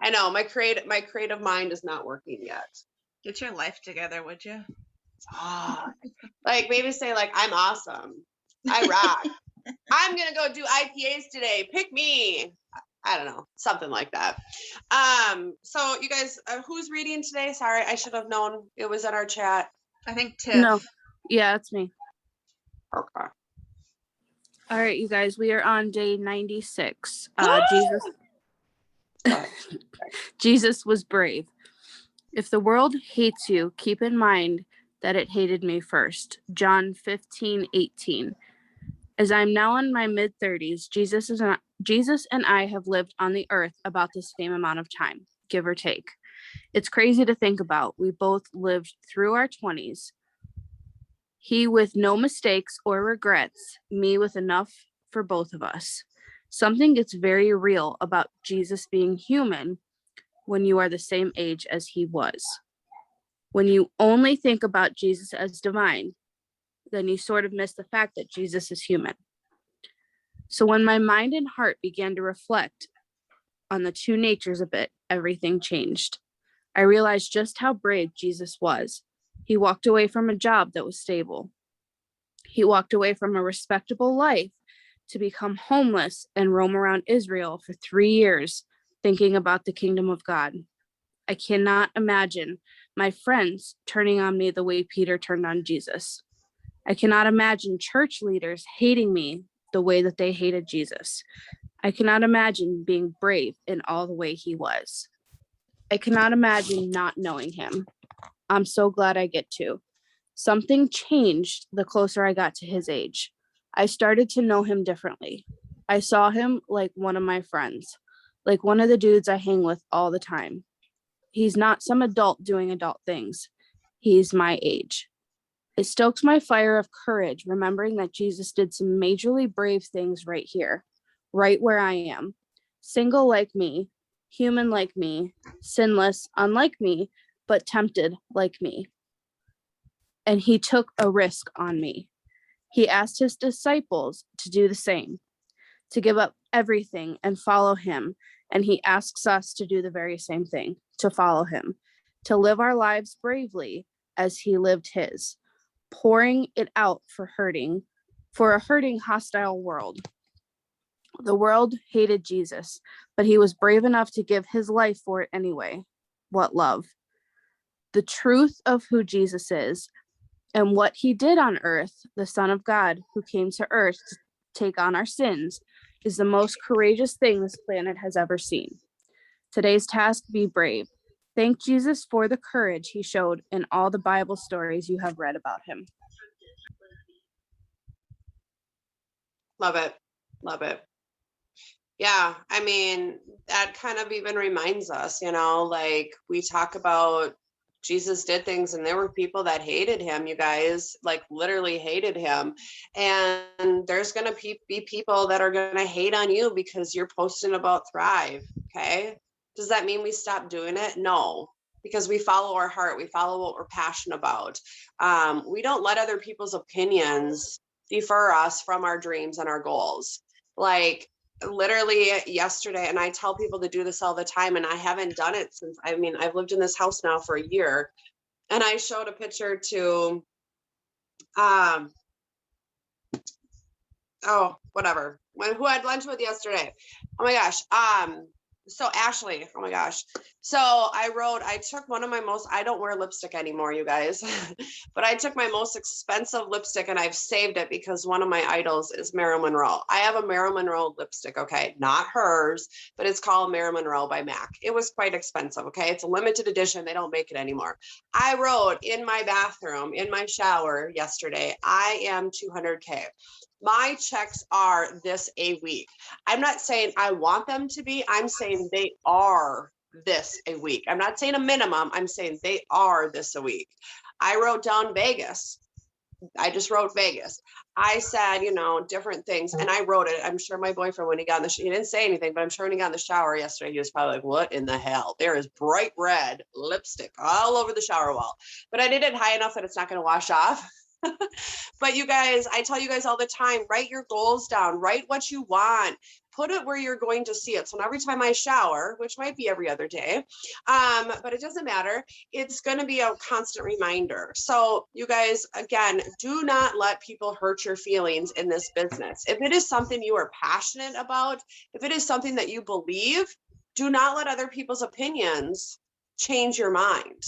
I know, my creative mind is not working yet. Get your life together, would you? Like maybe say like, I'm awesome. I rock. I'm going to go do IPAs today. Pick me. I don't know, something like that. So you guys, who's reading today? Sorry, I should have known it was in our chat. I think Tiff. No. Yeah, it's me. Okay. All right, you guys, we are on day 96. Jesus was brave. If the world hates you, keep in mind that it hated me first. John 15:18. As I'm now in my mid-30s, Jesus and I have lived on the earth about the same amount of time, give or take. It's crazy to think about. We both lived through our 20s. He with no mistakes or regrets, me with enough for both of us. Something gets very real about Jesus being human when you are the same age as he was. When you only think about Jesus as divine, then you sort of miss the fact that Jesus is human. So when my mind and heart began to reflect on the two natures a bit, everything changed. I realized just how brave Jesus was. He walked away from a job that was stable. He walked away from a respectable life to become homeless and roam around Israel for 3 years, thinking about the kingdom of God. I cannot imagine my friends turning on me the way Peter turned on Jesus. I cannot imagine church leaders hating me the way that they hated Jesus. I cannot imagine being brave in all the way he was. I cannot imagine not knowing him. I'm so glad I get to. Something changed the closer I got to his age. I started to know him differently. I saw him like one of my friends, like one of the dudes I hang with all the time. He's not some adult doing adult things. He's my age. It stokes my fire of courage, remembering that Jesus did some majorly brave things right here, right where I am. Single like me, human like me, sinless, unlike me, but tempted like me. And he took a risk on me. He asked his disciples to do the same, to give up everything and follow him. And he asks us to do the very same thing, to follow him, to live our lives bravely as he lived his, pouring it out for a hurting, hostile world. The world hated Jesus, but he was brave enough to give his life for it anyway. What love. The truth of who Jesus is and what he did on earth, the Son of God who came to earth to take on our sins, is the most courageous thing this planet has ever seen. Today's task, be brave. Thank Jesus for the courage he showed in all the Bible stories you have read about him. Love it. Love it. Yeah, I mean, that kind of even reminds us, you know, like we talk about Jesus did things, and there were people that hated him, you guys, like literally hated him. And there's going to be people that are going to hate on you because you're posting about Thrive. Okay. Does that mean we stop doing it? No, because we follow our heart. We follow what we're passionate about. We don't let other people's opinions defer us from our dreams and our goals. Like, literally yesterday, and I tell people to do this all the time, and I haven't done it since, I mean, I've lived in this house now for a year, and I showed a picture to oh, whatever, who I had lunch with yesterday. Oh my gosh. So Ashley, oh my gosh. So I took one of my most, I don't wear lipstick anymore, you guys, but I took my most expensive lipstick and I've saved it because one of my idols is Marilyn Monroe. I have a Marilyn Monroe lipstick, okay, not hers, but it's called Marilyn Monroe by MAC. It was quite expensive, okay? It's a limited edition. They don't make it anymore. I wrote in my bathroom, in my shower yesterday, I am 200K. My checks are this a week. I'm not saying I want them to be. I'm saying they are this a week. I'm not saying a minimum. I'm saying they are this a week. I wrote down Vegas. I just wrote Vegas. I said, you know, different things. And I wrote it. I'm sure my boyfriend, when he got in he didn't say anything, but I'm sure when he got in the shower yesterday, he was probably like, what in the hell? There is bright red lipstick all over the shower wall. But I did it high enough that it's not going to wash off. But you guys, I tell you guys all the time, write your goals down, write what you want, put it where you're going to see it. So every time I shower, which might be every other day, but it doesn't matter. It's going to be a constant reminder. So you guys, again, do not let people hurt your feelings in this business. If it is something you are passionate about, if it is something that you believe, do not let other people's opinions change your mind.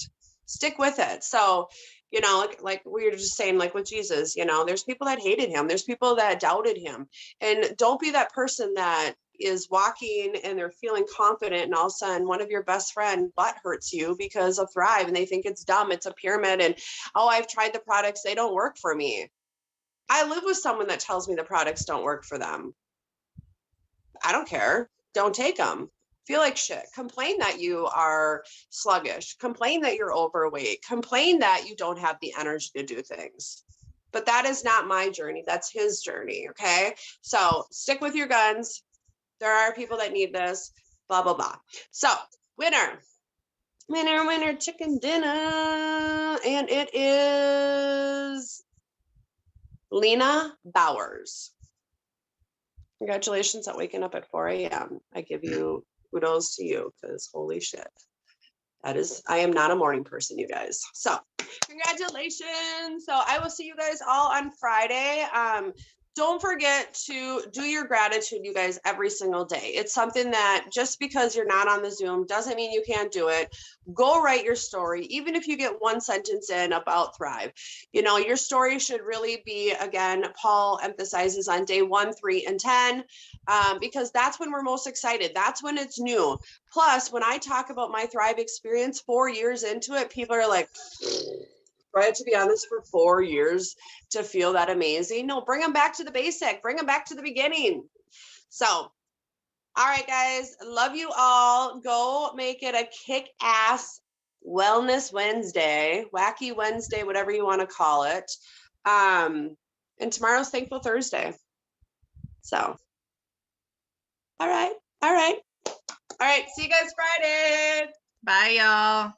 Stick with it. So, you know, like we were just saying, like with Jesus, you know, there's people that hated him. There's people that doubted him. And don't be that person that is walking and they're feeling confident and all of a sudden one of your best friend butt hurts you because of Thrive and they think it's dumb. It's a pyramid. And, oh, I've tried the products. They don't work for me. I live with someone that tells me the products don't work for them. I don't care. Don't take them. Feel like shit. Complain that you are sluggish. Complain that you're overweight. Complain that you don't have the energy to do things. But that is not my journey. That's his journey. Okay. So stick with your guns. There are people that need this, blah, blah, blah. So winner, chicken dinner. And it is Lena Bowers. Congratulations on waking up at 4 a.m. I give you kudos to you because holy shit. I am not a morning person, you guys. So congratulations. So I will see you guys all on Friday. Don't forget to do your gratitude, you guys, every single day. It's something that just because you're not on the Zoom doesn't mean you can't do it. Go write your story, even if you get one sentence in about Thrive. You know, your story should really be, again, Paul emphasizes on day 1, 3, and 10, because that's when we're most excited. That's when it's new. Plus, when I talk about my Thrive experience 4 years into it, people are like, I had to be on this for 4 years to feel that amazing. No, bring them back to the basic, bring them back to the beginning. So, all right, guys, love you all. Go make it a kick-ass Wellness Wednesday, Wacky Wednesday, whatever you want to call it. And tomorrow's Thankful Thursday. So, all right. See you guys Friday. Bye, y'all.